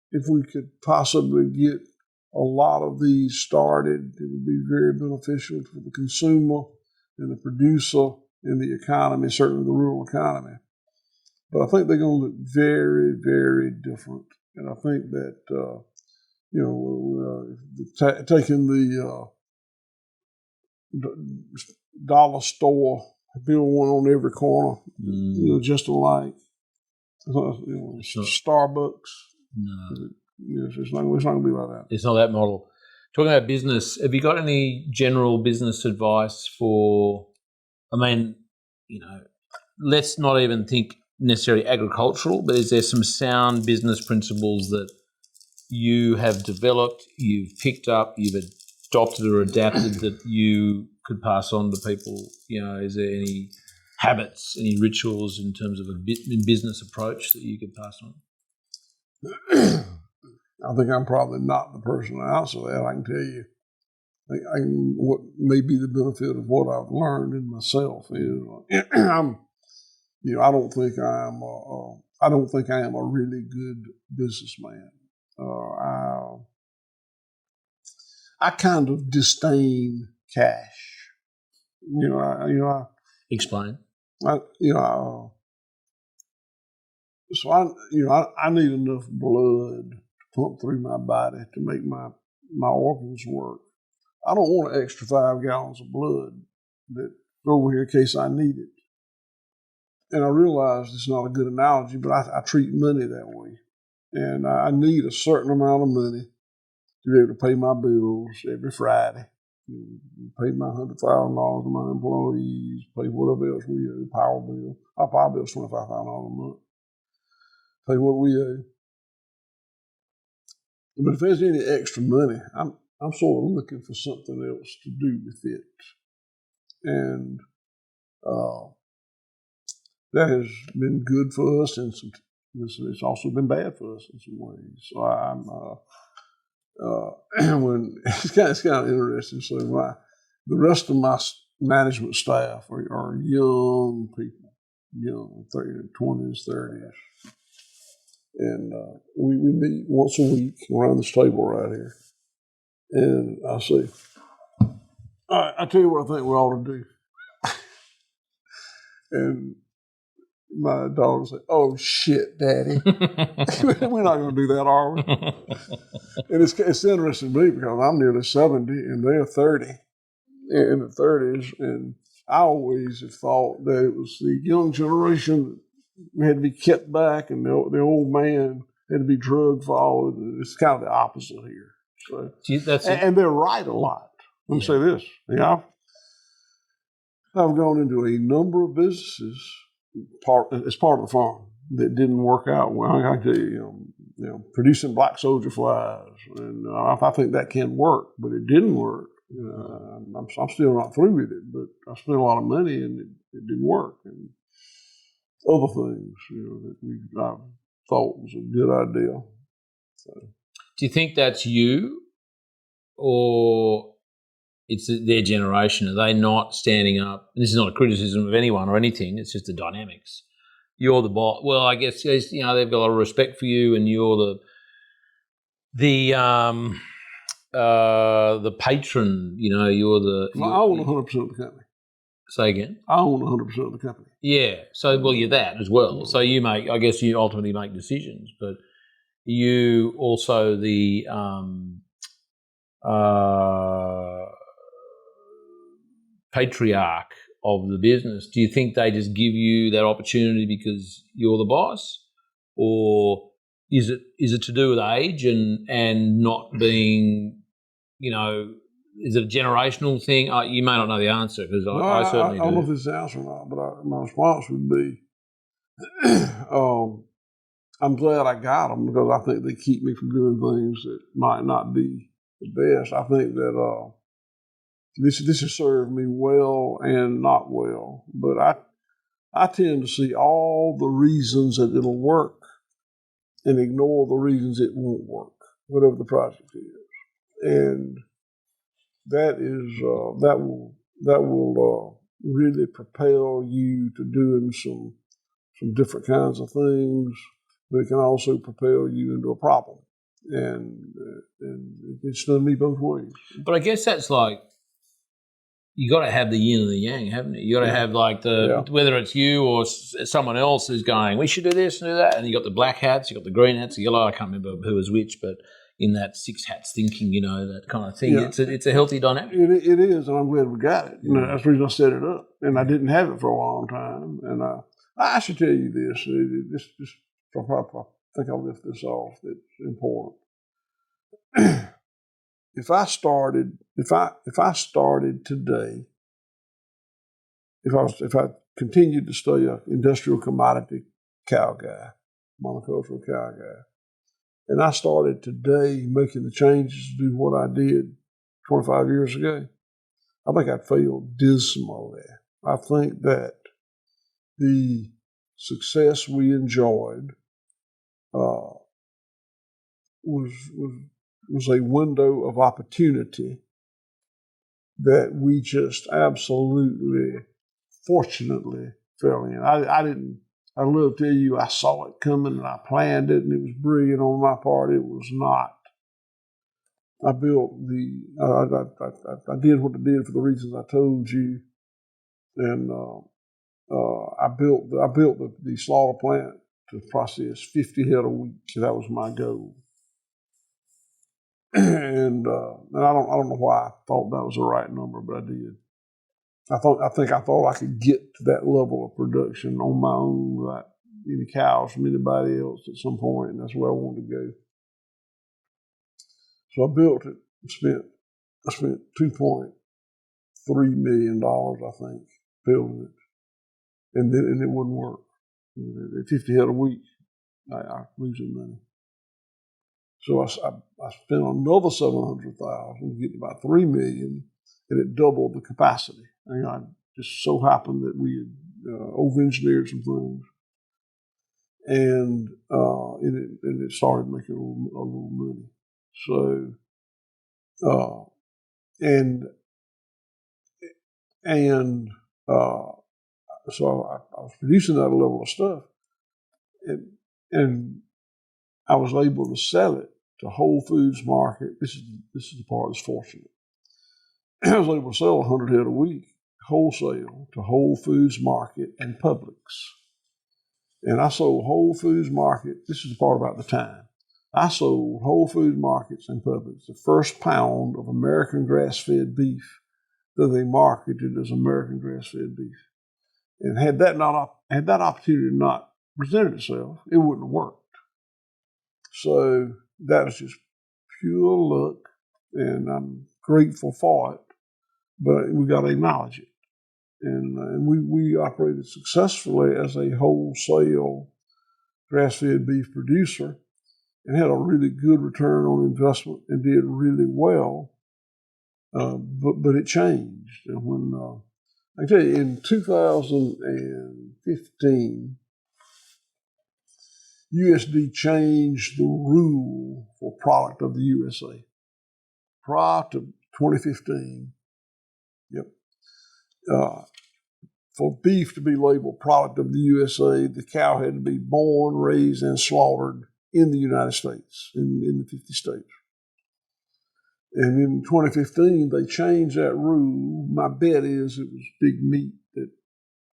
if we could possibly get a lot of these started, it would be very beneficial for the consumer and the producer and the economy, certainly the rural economy. But I think they're going to look very, very different. And I think that, taking the dollar store, build one on every corner, just alike. Starbucks. No. It's not going to be like that. It's not that model. Talking about business, have you got any general business advice for, let's not even think necessarily agricultural, but is there some sound business principles that you have developed, you've picked up, you've adopted or adapted that you could pass on to people? Is there any habits, any rituals in terms of a business approach that you could pass on? I think I'm probably not the person to answer that. I can tell you, what may be the benefit of what I've learned in myself is, I don't think I am a really good businessman. I kind of disdain cash. Explain. So I need enough blood to pump through my body to make my organs work. I don't want an extra 5 gallons of blood that's over here in case I need it. And I realize it's not a good analogy, but I treat money that way. And I need a certain amount of money to be able to pay my bills every Friday. Pay my $100,000 to my employees, pay whatever else we owe, power bill. Our power bill is $25,000 a month. Pay what we owe. But if there's any extra money, I'm sort of looking for something else to do with it. And that has been good for us, and it's also been bad for us in some ways. So when it's kind of interesting. So the rest of my management staff are young people, 20s, 30s. And we meet once a week around this table right here. And I say, all right, I tell you what I think we ought to do. And my daughter will say, oh, shit, Daddy. We're not going to do that, are we? And it's interesting to me because I'm nearly 70 and they're 30 in the 30s. And I always have thought that it was the young generation that had to be kept back and the old man had to be drug followed. It's kind of the opposite here. So, and they're right a lot. Let me say this. I've gone into a number of businesses as part of the farm that didn't work out well. I can tell you, producing black soldier flies, and I think that can work, but it didn't work. I'm still not through with it, but I spent a lot of money and it didn't work. And other things, that I thought was a good idea. So. Do you think that's you, or it's their generation? Are they not standing up? This is not a criticism of anyone or anything. It's just the dynamics. You're the boss. Well, I guess they've got a lot of respect for you, and you're the patron. You're the. I own 100% of the company. Say again. I own 100% of the company. Yeah. So, well, you're that as well. So you make. I guess you ultimately make decisions, but you also the patriarch of the business. Do you think they just give you that opportunity because you're the boss, or is it to do with age and not being, is it a generational thing? You may not know the answer because I certainly do. I don't know if this is the answer or not, but my response would be, I'm glad I got them because I think they keep me from doing things that might not be the best. I think that This has served me well and not well, but I tend to see all the reasons that it'll work and ignore the reasons it won't work, whatever the project is. And that will really propel you to doing some different kinds of things, but it can also propel you into a problem. And it's done me both ways. But I guess that's like, you got to have the yin and the yang, haven't you? You got to have like whether it's you or someone else is going, we should do this and do that. And you got the black hats, you got the green hats, the yellow. I can't remember who was which, but in that six hats thinking, that kind of thing. Yeah. It's a healthy dynamic. It is, and I'm glad we got it. That's the reason I set it up. And I didn't have it for a long time. And I should tell you this. I think I'll lift this off. It's important. If I started today, if I continued to stay an industrial commodity cow guy, monocultural cow guy, and I started today making the changes to do what I did 25 years ago, I think I'd fail dismally. I think that the success we enjoyed was a window of opportunity that we just absolutely, fortunately, fell in. I'd love to tell you I saw it coming and I planned it and it was brilliant on my part. It was not. I built I did what I did for the reasons I told you, and I built the slaughter plant to process 50 head a week. That was my goal. And I don't know why I thought that was the right number, but I did. I thought I could get to that level of production on my own without any cows from anybody else at some point, and that's where I wanted to go. So I built it. I spent $2.3 million, I think, building it, and it wouldn't work. At 50 head a week, I was losing money. So I spent another $700,000 to get to about $3 million, and it doubled the capacity. And I just so happened that we had over-engineered some things, and it started making a little money. So so I was producing that level of stuff, and I was able to sell it to Whole Foods Market. This is the part that's fortunate. I was able to sell 100 head a week wholesale to Whole Foods Market and Publix. And I sold Whole Foods Market. This is the part about the time. I sold Whole Foods Markets and Publix the first pound of American grass-fed beef that they marketed as American grass-fed beef. And had that opportunity not presented itself, it wouldn't have worked. So that was just pure luck, and I'm grateful for it. But we got to acknowledge it. And we operated successfully as a wholesale grass-fed beef producer and had a really good return on investment and did really well. But it changed. And when I tell you, in 2015, USD changed the rule for product of the USA. Prior to 2015, for beef to be labeled product of the USA, the cow had to be born, raised, and slaughtered in the United States, in the 50 states. And in 2015, they changed that rule. My bet is it was Big Meat that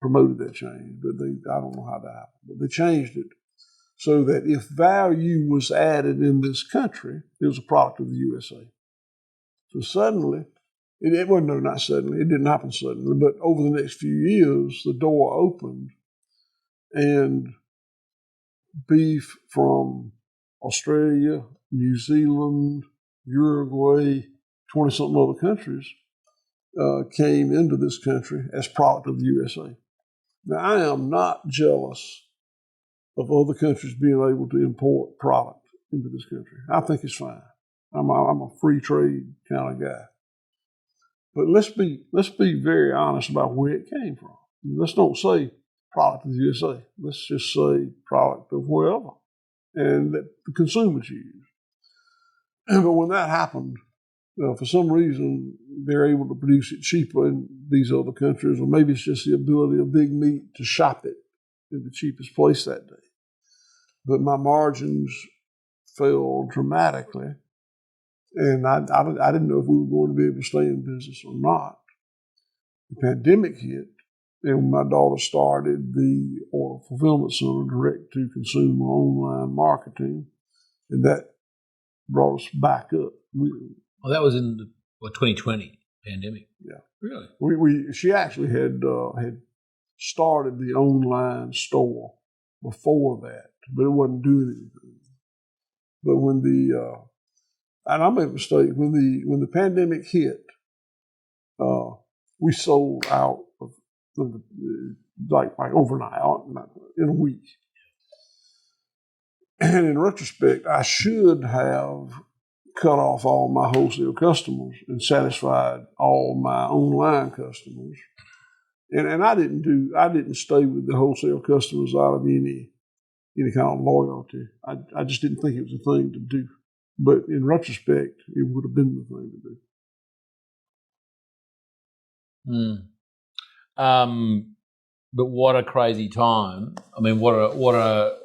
promoted that change, but I don't know how that happened. But they changed it so that if value was added in this country, it was a product of the USA. So suddenly, it didn't happen suddenly, but over the next few years, the door opened and beef from Australia, New Zealand, Uruguay, 20-something other countries came into this country as product of the USA. Now, I am not jealous of other countries being able to import product into this country. I think it's fine. I'm a free trade kind of guy. But let's be very honest about where it came from. Let's don't say product of the USA. Let's just say product of wherever, and that the consumers use. But when that happened, for some reason, they're able to produce it cheaper in these other countries, or maybe it's just the ability of big meat to shop it in the cheapest place that day. But my margins fell dramatically, and I didn't know if we were going to be able to stay in business or not. The pandemic hit, and my daughter started the order fulfillment center, direct-to-consumer online marketing, and that brought us back up. Well, that was in the 2020 pandemic. Yeah, really. She actually had started the online store before that, but it wasn't doing anything. But when and I made a mistake, when the pandemic hit, we sold out of like overnight, in a week. And in retrospect, I should have cut off all my wholesale customers and satisfied all my online customers. And I didn't stay with the wholesale customers out of any kind of loyalty. I just didn't think it was a thing to do. But in retrospect, it would have been the thing to do. But what a crazy time! I mean, what a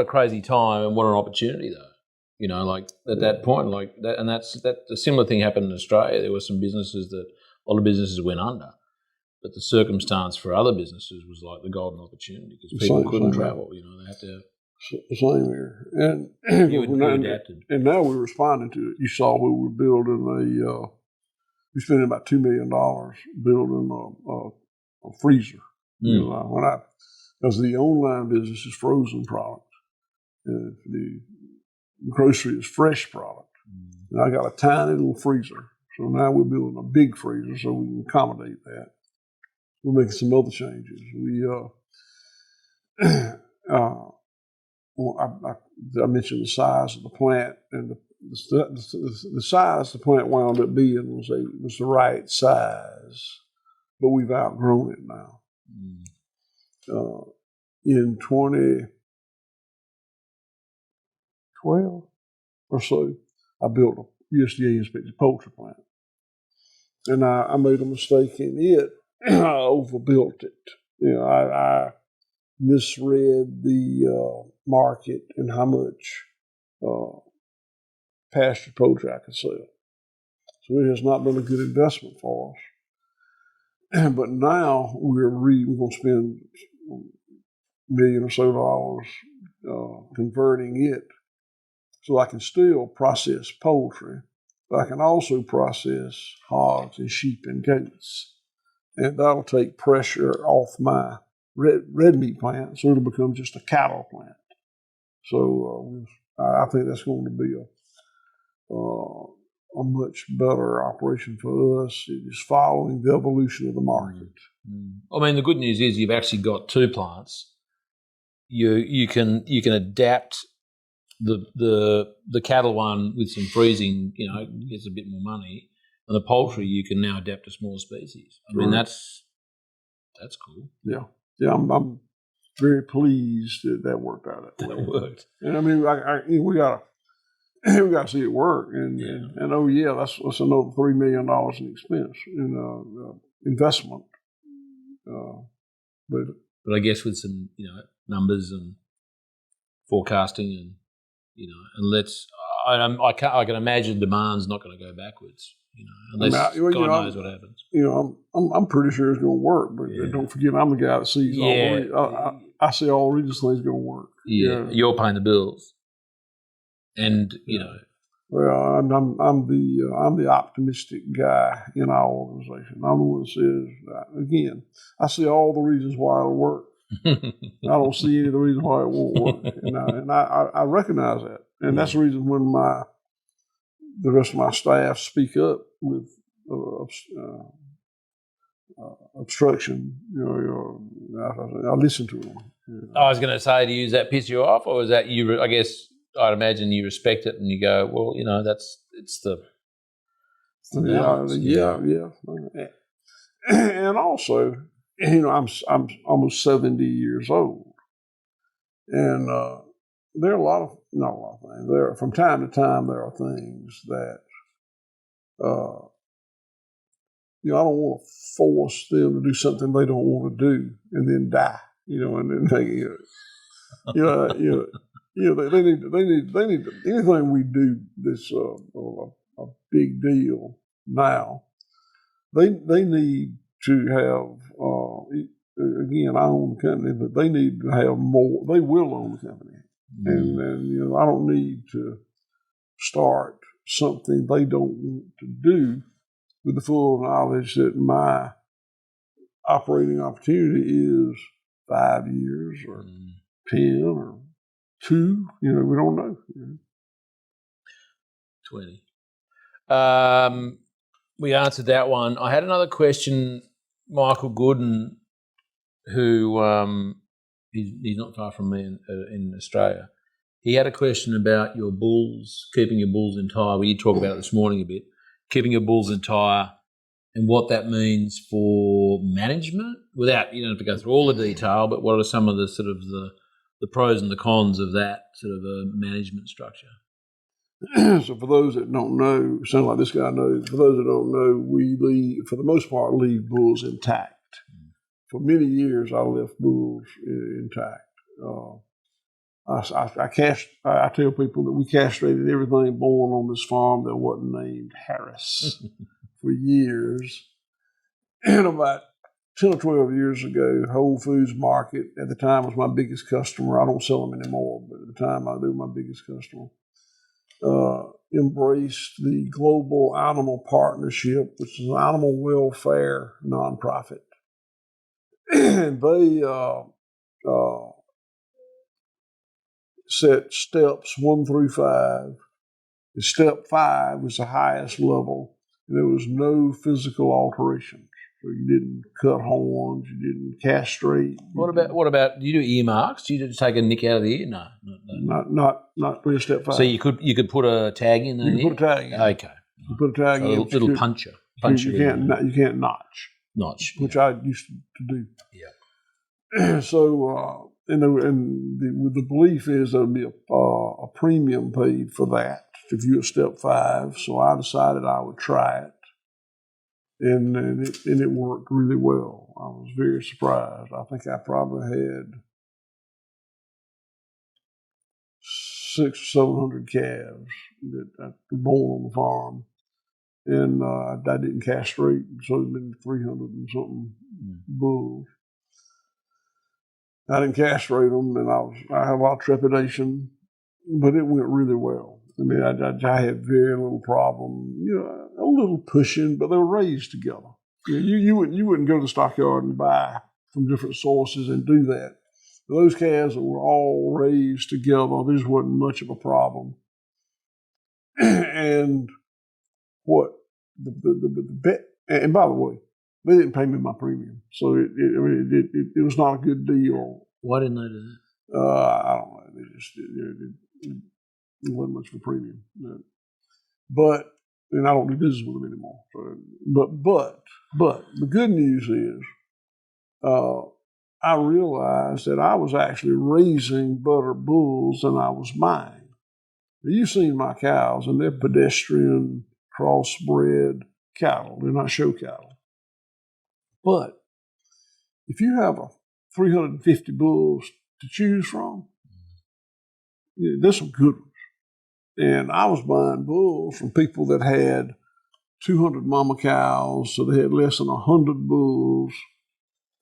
crazy time, and what an opportunity, though. You know, like at that point, like that, and that's a similar thing happened in Australia. There were some businesses a lot of businesses went under, but the circumstance for other businesses was like the golden opportunity because people couldn't travel. You know, they had to. Same here, and you adapted. And now we're responding to it. You saw we were building we spent about $2 million building a freezer. You know, because the online business is frozen product, and the grocery is fresh product. And I got a tiny little freezer, so now we're building a big freezer so we can accommodate that. We're making some other changes. I mentioned the size of the plant, and the size the plant wound up being was the right size, but we've outgrown it now. In 2012 or so, I built a USDA inspected poultry plant, and I made a mistake in it. I overbuilt it. You know, I misread the market and how much pasture poultry I could sell. So it has not been a good investment for us. But now we're going to spend $1 million or so converting it, so I can still process poultry, but I can also process hogs and sheep and goats, and that'll take pressure off my red meat plant, so it'll become just a cattle plant. So I think that's going to be a much better operation for us. It is following the evolution of the market. I mean, the good news is you've actually got two plants. You can adapt the cattle one with some freezing. You know, gets a bit more money, and the poultry you can now adapt to smaller species. I mean, that's cool. Yeah, I'm very pleased that worked out. That worked. And I mean, we got to see it work. And that's another $3 million in expense in investment. But I guess with some numbers and forecasting and I can imagine demand's not going to go backwards. Unless God knows what happens. I'm pretty sure it's going to work, but don't forget, I'm the guy that sees all the I see all the reasons things going to work. Yeah, you're paying the bills, and Well, I'm the optimistic guy in our organization. I'm the one that says, again, I see all the reasons why it'll work. I don't see any of the reasons why it won't work, and I recognize that, and that's the reason when the rest of my staff speak up with obstruction, I listen to them. I was going to say, does that piss you off, or is that you? I guess I'd imagine you respect it and you go, well, it's the the balance. Yeah. And also, I'm almost 70 years old, and there are not a lot of things. From time to time, there are things that I don't want to force them to do something they don't want to do and then die. And then they they need anything we do that's a big deal now. They need to have again, I own the company, but they need to have more. They will own the company, and I don't need to start something they don't want to do with the full knowledge that my operating opportunity is 5 years or 10 or 2. We don't know. 20. We answered that one. I had another question. Michael Gooden, who he's not far from me in Australia. He had a question about your bulls, keeping your bulls entire. We did talk about it this morning a bit. Keeping your bulls entire and what that means for management. Without, you don't have to go through all the detail, but what are some of the sort of the pros and the cons of that sort of a management structure? So for those that don't know, sound like this guy knows, for those that don't know, we for the most part, leave bulls intact. For many years, I left bulls intact. I tell people that we castrated everything born on this farm that wasn't named Harris for years. And about 10 or 12 years ago, Whole Foods Market, at the time, was my biggest customer. I don't sell them anymore, but at the time, they were my biggest customer. Embraced the Global Animal Partnership, which is an animal welfare nonprofit. And they set steps 1 through 5. And step 5 was the highest level, and there was no physical alterations. So you didn't cut horns, you didn't castrate. What about? Do you do earmarks? Do you just take a nick out of the ear? No. Not for step 5. So you could put a tag in there. You can put a tag in. Okay. You put a tag in. A little puncher. You can't notch. Which I used to do. Yeah. So the belief is there'll be a premium paid for that if you're at step 5. So I decided I would try it, and it worked really well. I was very surprised. I think I probably had 600 or 700 calves that were born on the farm, and I didn't castrate, so it'd been 300 and something bulls. I didn't castrate them, and I had a lot of trepidation, but it went really well. I mean, I had very little problem, a little pushing, but they were raised together. You wouldn't go to the stockyard and buy from different sources and do that. Those calves that were all raised together, there just wasn't much of a problem. And what the bet, and by the way, they didn't pay me my premium, so it was not a good deal. Why didn't they do that? I don't know. It wasn't much of a premium, but and I don't do business with them anymore. So, but the good news is, I realized that I was actually raising better bulls than I was buying. Now, you've seen my cows, and they're pedestrian, crossbred cattle. They're not show cattle. But if you have 350 bulls to choose from, there's some good ones. And I was buying bulls from people that had 200 mama cows, so they had less than 100 bulls,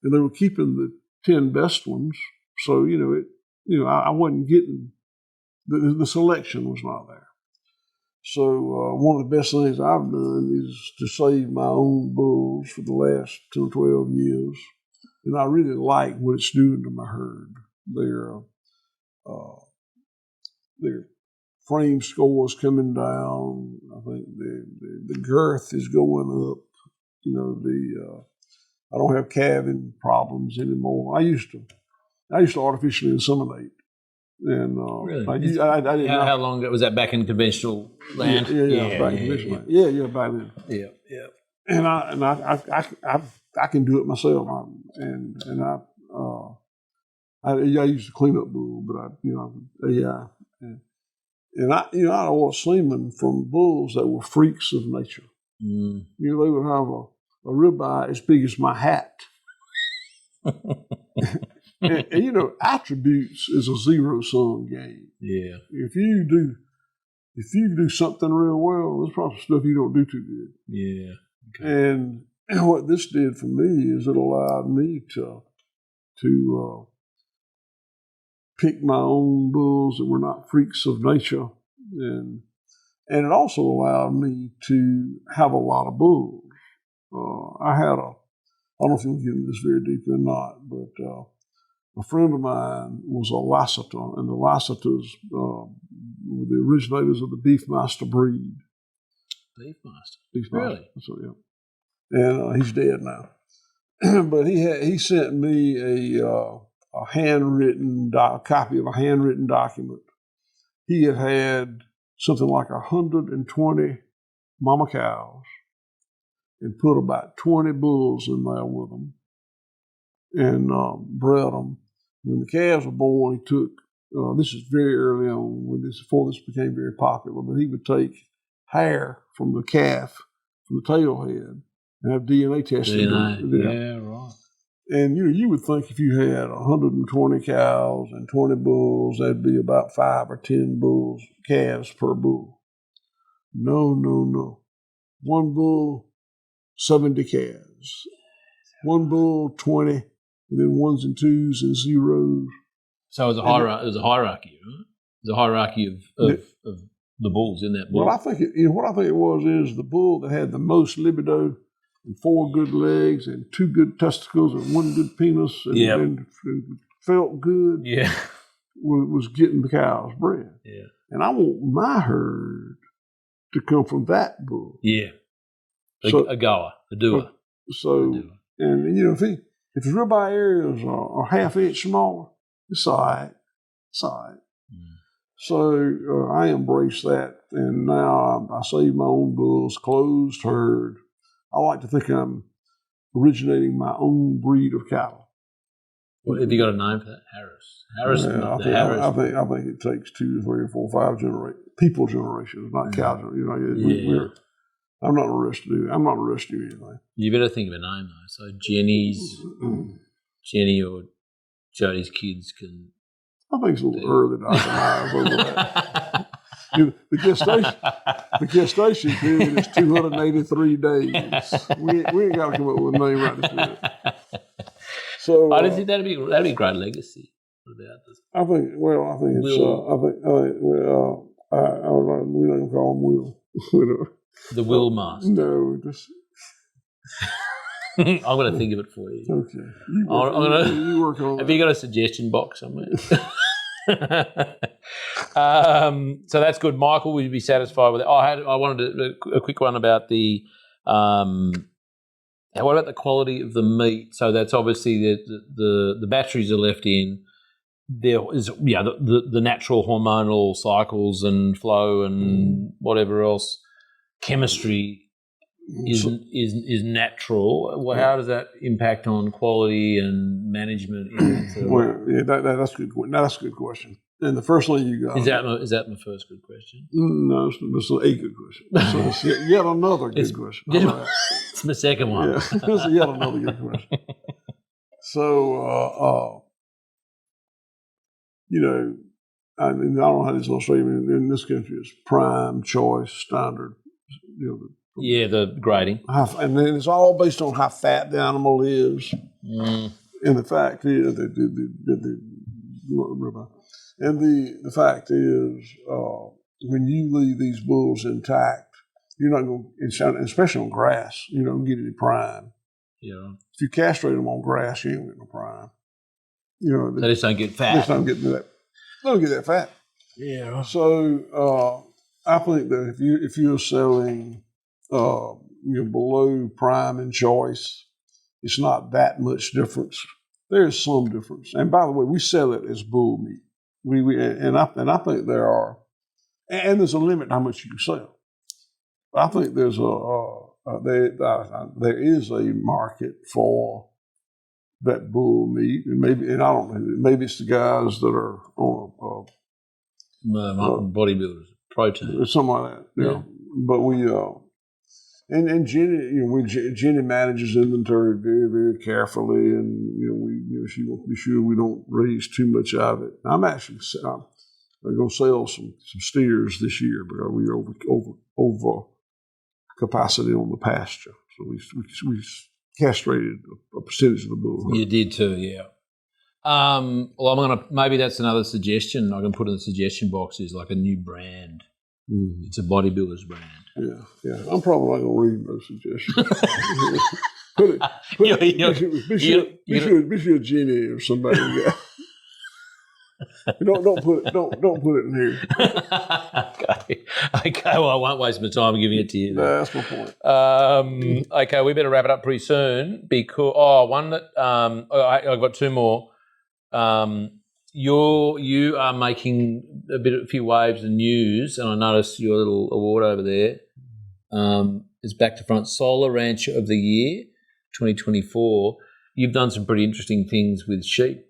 and they were keeping the 10 best ones. So I wasn't getting the selection was not there. So one of the best things I've done is to save my own bulls for the last 10 or 12 years. And I really like what it's doing to my herd. Their frame score is coming down. I think the girth is going up. I don't have calving problems anymore. I used to artificially inseminate. And Really? I didn't know. How long ago was that back in conventional land? Yeah, back in conventional land. Yeah, back then. Yeah. And I can do it myself. I used to clean up bull, but I ordered semen from bulls that were freaks of nature. Mm. They would have a ribeye as big as my hat. and attributes is a zero-sum game. Yeah. If you do something real well, there's probably stuff you don't do too good. Yeah. Okay. And what this did for me is it allowed me to pick my own bulls that were not freaks of nature, and it also allowed me to have a lot of bulls. I don't know if you'll get into this very deeply or not, but a friend of mine was a Lassiter, and the Lassiters were the originators of the Beefmaster breed. Beefmaster? Really? So, yeah. And he's dead now. But he sent me a handwritten copy of a handwritten document. He had something like 120 mama cows and put about 20 bulls in there with them and bred them. When the calves were born, he took, this is very early on, before this became very popular, but he would take hair from the calf, from the tail head, and have DNA tested. Yeah, right. And you would think if you had 120 cows and 20 bulls, that'd be about 5 or 10 calves per bull. No. One bull, 70 calves. One bull, 20, and then ones and twos and zeros. So it was a hierarchy, right? It was a hierarchy of the bulls in that bull. Well, I think what I think it was is the bull that had the most libido and 4 good legs and 2 good testicles and 1 good penis and felt good was getting the cows bred. Yeah. And I want my herd to come from that bull. Yeah. A goer, a doer. And if his ribeye areas are half inch smaller, it's all right. Mm. So I embrace that, and now I save my own bulls, closed herd. I like to think I'm originating my own breed of cattle. Well, have you got a name for that? Harris. I think it takes 2 to 3 or 4 or 5 generations, not cow generations. I'm not arrested you anything. You better think of a name though. So Jenny or Jody's kids can. I think it's a little early to optimize over that. The gestation period is 283 days. We ain't got to come up with a name right this minute. So I don't think that'd be a great legacy. What about this? I think we're not gonna call him Will. The Will Master. No, just. I'm going to think of it for you. Okay. You work on Have you got a suggestion box somewhere? So that's good. Michael, would you be satisfied with it? I wanted a quick one about the what about the quality of the meat? So that's obviously the batteries are left in. There is the natural hormonal cycles and flow and whatever else. Chemistry is natural. Well, how does that impact on quality and management? That's good. That's a good question. And the first thing you got is that my first good question? No, it's a good question. So it's yet another good question. It's my second one. Yeah, it's yet another good question. So, I don't know how this is Australia. In this country, it's prime, choice, standard. The grading. And then it's all based on how fat the animal is. Mm. And the fact is, the fact is, when you leave these bulls intact, you're not going to, especially on grass, you don't get any prime. Yeah. If you castrate them on grass, you ain't get no prime. They just don't get fat. They just don't get that. They don't get that fat. Yeah. So I think that if you're selling below prime and choice, it's not that much difference. There is some difference. And by the way, we sell it as bull meat. I think there are, and there's a limit to how much you can sell. I think there is a market for that bull meat, and I don't know, maybe it's the guys that are on bodybuilders, protein, something like that. Yeah. But we and Jenny, Jenny manages inventory very, very carefully, and she wants to be sure we don't raise too much of it. I'm going to sell some steers this year because we are over capacity on the pasture, so we castrated a percentage of the bull. You did too, yeah. Well, maybe that's another suggestion I can put in the suggestion box, is like a new brand. Mm. It's a bodybuilder's brand. Yeah. I'm probably not going to read those suggestions. Be sure Jenny or somebody. Don't put it in here. Okay. Well, I won't waste my time giving it to you. No, that's my point. Okay, we better wrap it up pretty soon because one that I've got two more. You are making a few waves in news, and I noticed your little award over there is back to front Solar Rancher of the Year 2024. You've done some pretty interesting things with sheep.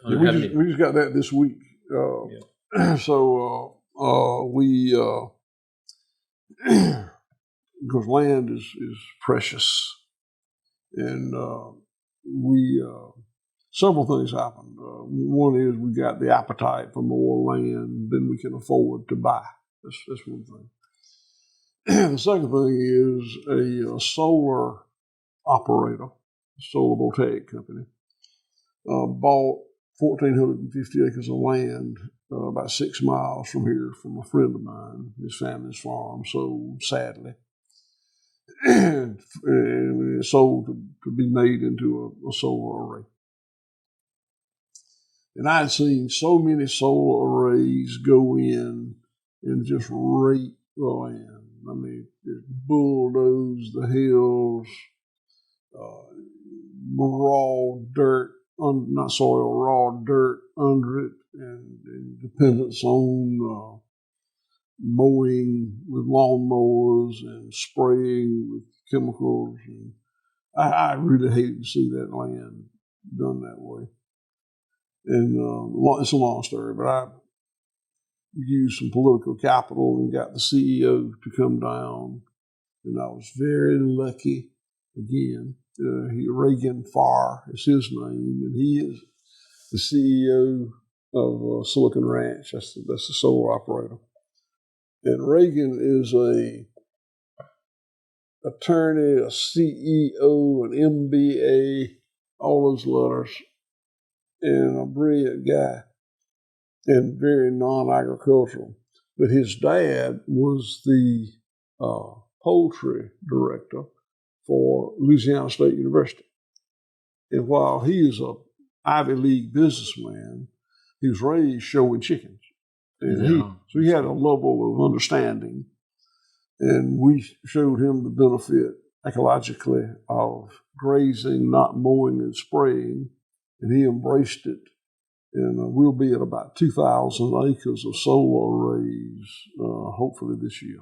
Yeah, we just got that this week. So we because land is precious, and we several things happened. One is we got the appetite for more land than we can afford to buy. That's one thing. The second thing is a solar operator, solar voltaic company, bought 1,450 acres of land about 6 miles from here from a friend of mine. His family's farm sold, sadly. And it sold to be made into a solar array. And I had seen so many solar arrays go in and just rape the land. I mean, bulldoze the hills, raw dirt, not soil, raw dirt under it, and dependence on mowing with lawnmowers and spraying with chemicals. And I really hated to see that land done that way. And it's a long story, but I used some political capital and got the CEO to come down, and I was very lucky. Again, Reagan Farr is his name, and he is the CEO of Silicon Ranch. That's the solar operator. And Reagan is a attorney, a CEO, an MBA, all those letters, and a brilliant guy, and very non-agricultural. But his dad was the poultry director for Louisiana State University. And while he is a Ivy League businessman, he was raised showing chickens. And so he had a level of understanding. And we showed him the benefit ecologically of grazing, not mowing and spraying. And he embraced it. And we'll be at about 2,000 acres of solar arrays, hopefully this year,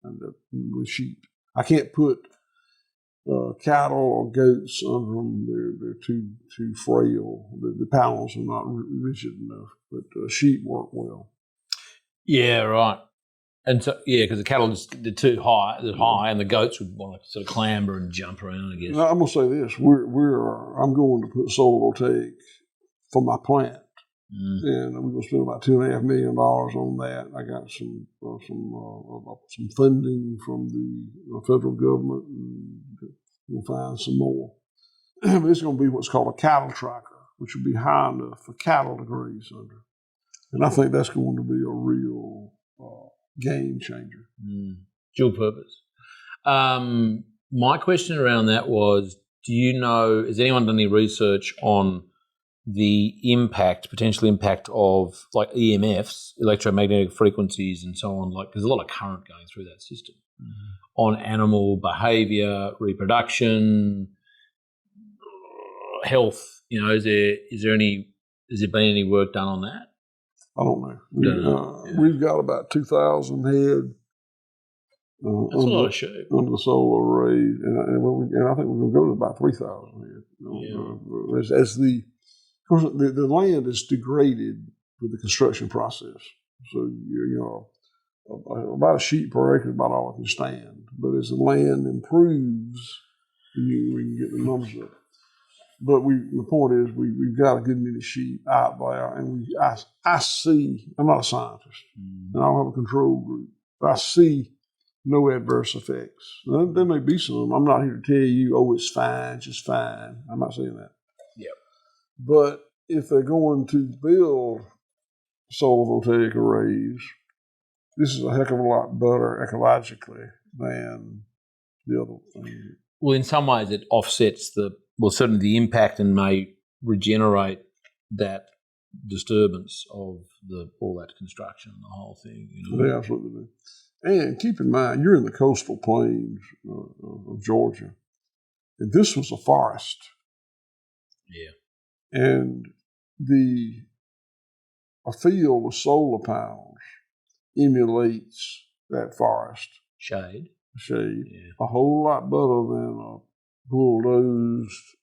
and with sheep. I can't put cattle or goats under them. They're too frail. The panels are not rigid enough, but sheep work well. Yeah, right. And so, because the cattle they're too high, and the goats would want to sort of clamber and jump around, I guess. Now, I'm going to say this: I'm going to put solar voltaic for my plant, and I'm going to spend about $2.5 million on that. I got some funding from the federal government, and we'll find some more. But it's going to be what's called a cattle tracker, which will be high enough for cattle to graze under, and I think that's going to be a real game changer. Dual purpose. My question around that was, do you know, has anyone done any research on the potential impact of like EMFs, electromagnetic frequencies and so on, like there's a lot of current going through that system on animal behavior, reproduction, health? Is there any Has there been any work done on that? I don't know. Yeah. We've got about 2,000 head. That's a lot of sheep. Under the solar array, and I think we're going to go to about 3,000 head. Of course, the land is degraded with the construction process. So about a sheep per acre is about all it can stand. But as the land improves, we can get the numbers up. But the point is, we've got a good many sheep out there, and I see. I'm not a scientist, and I don't have a control group, but I see no adverse effects. There may be some. I'm not here to tell you, oh, it's fine, just fine. I'm not saying that. Yep. But if they're going to build solar voltaic arrays, this is a heck of a lot better ecologically than the other thing. Well, in some ways, it offsets certainly the impact and may regenerate that disturbance of all that construction and the whole thing. They absolutely do. And keep in mind, you're in the coastal plains of Georgia, and this was a forest. Yeah. And a field with solar panels emulates that forest. Shade. Yeah. A whole lot better than a bulldozed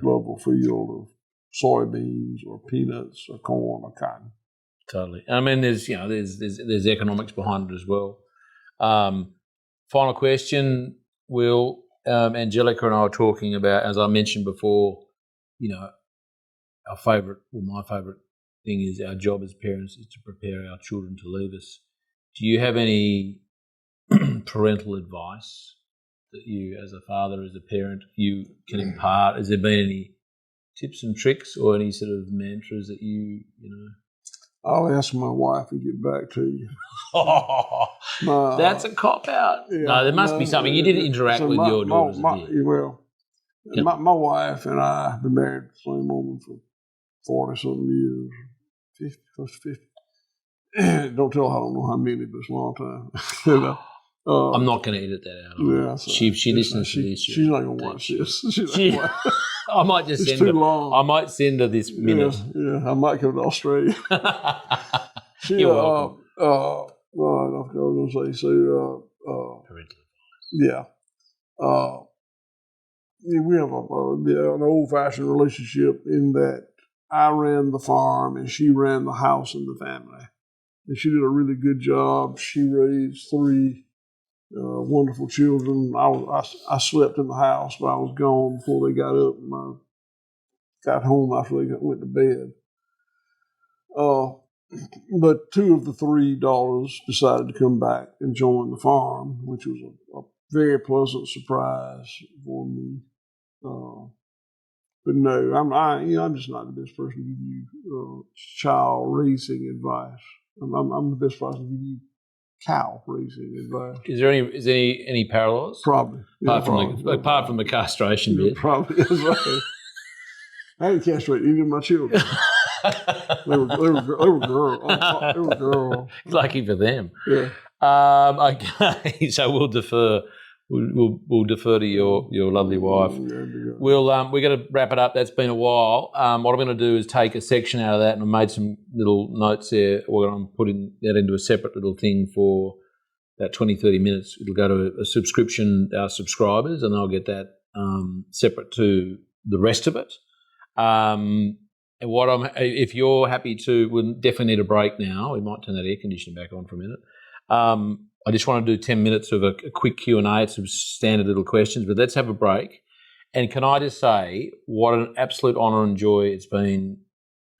level field of soybeans or peanuts or corn or cotton. Totally. I mean, there's economics behind it as well. Final question, Will. Angelica and I were talking about, as I mentioned before, my favourite thing is our job as parents is to prepare our children to leave us. Do you have any parental advice that you, as a father, as a parent, you can impart? Has there been any tips and tricks or any sort of mantras that you know? I'll ask my wife and get back to you. That's a cop-out. Yeah, no, there must be something. You didn't interact with your daughters a bit. My wife and I have been married to the same woman for 40-something years, 50, 50. Don't tell her I don't know how many, but it's a long time. I'm not going to edit that out. Yeah, she listens to this. She's not going to watch this. I might just it's send too her. long. I might send her this minute. Yeah, I might go to Australia. You're welcome. What I was going to say. Parental advice. Yeah. We have an old-fashioned relationship in that I ran the farm and she ran the house and the family. And she did a really good job. She raised 3 wonderful children. I slept in the house, but I was gone before they got up, and I got home after they went to bed. But 2 of the 3 daughters decided to come back and join the farm, which was a very pleasant surprise for me. But no, I'm just not the best person to give you child raising advice. I'm the best person to give you cow raising advice. Is there any parallels? Probably. Apart from the castration bit. Probably is right. I didn't castrate any of my children. They were girls. They were girls. Lucky for them. Yeah. Okay, so we'll defer. We'll defer to your lovely wife. We're going to wrap it up. That's been a while. What I'm going to do is take a section out of that, and I made some little notes there. We're going to put that into a separate little thing for about 20, 30 minutes. It'll go to a subscription, our subscribers, and they'll get that separate to the rest of it. And if you're happy to, we'll definitely need a break now. We might turn that air conditioner back on for a minute. I just want to do 10 minutes of a quick Q&A. It's some standard little questions, but let's have a break. And can I just say what an absolute honour and joy it's been,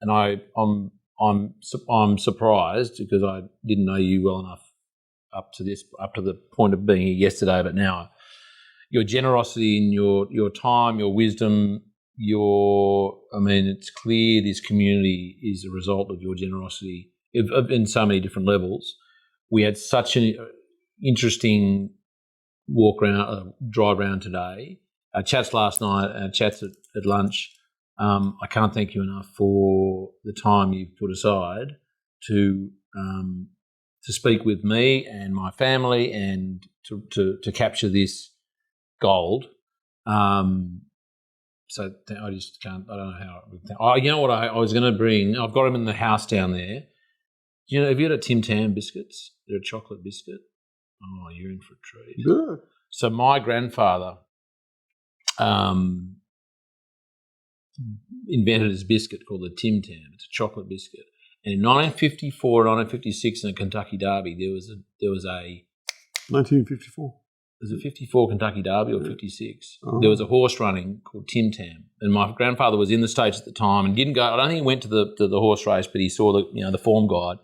and I'm surprised because I didn't know you well enough up to the point of being here yesterday, but now your generosity in your time, your wisdom, it's clear this community is a result of your generosity in so many different levels. We had such an interesting drive around today. Our chats last night, our chats at lunch. I can't thank you enough for the time you've put aside to speak with me and my family and to capture this gold. So I just can't. I don't know how. Oh, you know what? I was going to bring. I've got them in the house down there. You know, have you had a Tim Tam biscuits? They're a chocolate biscuit. Oh, you're in for a treat. Good. So my grandfather invented this biscuit called the Tim Tam. It's a chocolate biscuit. And in 1954 and 1956 in a Kentucky Derby, there was a 1954. Was it 54 Kentucky Derby or 56? Uh-huh. There was a horse running called Tim Tam, and my grandfather was in the States at the time and didn't go. I don't think he went to the horse race, but he saw the form guide.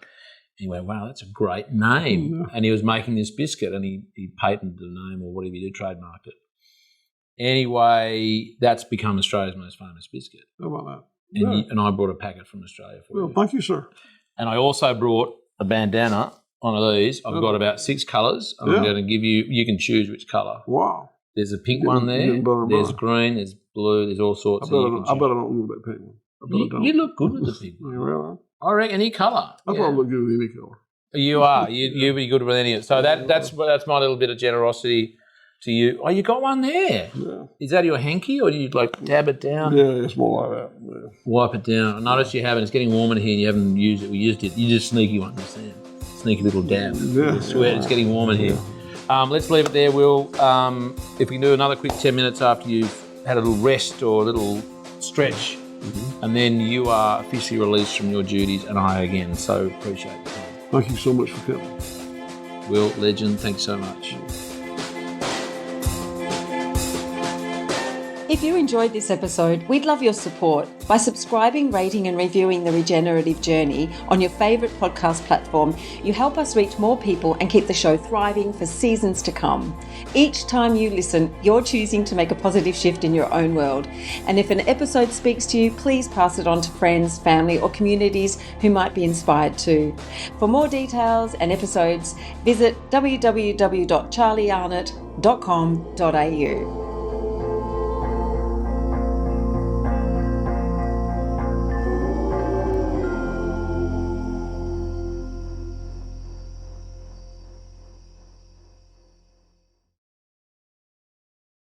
And he went, "Wow, that's a great name!" Yeah. And he was making this biscuit, and he patented the name or whatever he did, trademarked it. Anyway, that's become Australia's most famous biscuit. How about that? And I brought a packet from Australia for Well, you. thank you, sir. And I also brought a bandana. One of these. I've got about 6 colours. I'm going to give you. You can choose which colour. Wow. There's a pink one there. There's green. There's blue. There's all sorts. I bet I don't look that pink one. You look good with the pink one. Really? I reckon any colour. I probably look good with any colour. You are. You'd be good with any of it. So that's my little bit of generosity to you. Oh, you got one there. Yeah. Is that your hanky, or do you dab it down? Yeah, it's more like that. Yeah. Wipe it down. I notice you haven't. It's getting warm in here, and you haven't used it. We used it. You just sneaky one, Sam. Sneaky little dab. Yeah. I swear it's getting warm in here. Let's leave it there, Will. If we can do another quick 10 minutes after you've had a little rest or a little stretch, and then you are officially released from your duties, and I again so appreciate the time. Thank you so much for coming. Will, legend, thanks so much. If you enjoyed this episode, we'd love your support by subscribing, rating and reviewing The Regenerative Journey on your favourite podcast platform. You help us reach more people and keep the show thriving for seasons to come. Each time you listen, you're choosing to make a positive shift in your own world. And if an episode speaks to you, please pass it on to friends, family or communities who might be inspired too. For more details and episodes, visit www.charliearnott.com.au.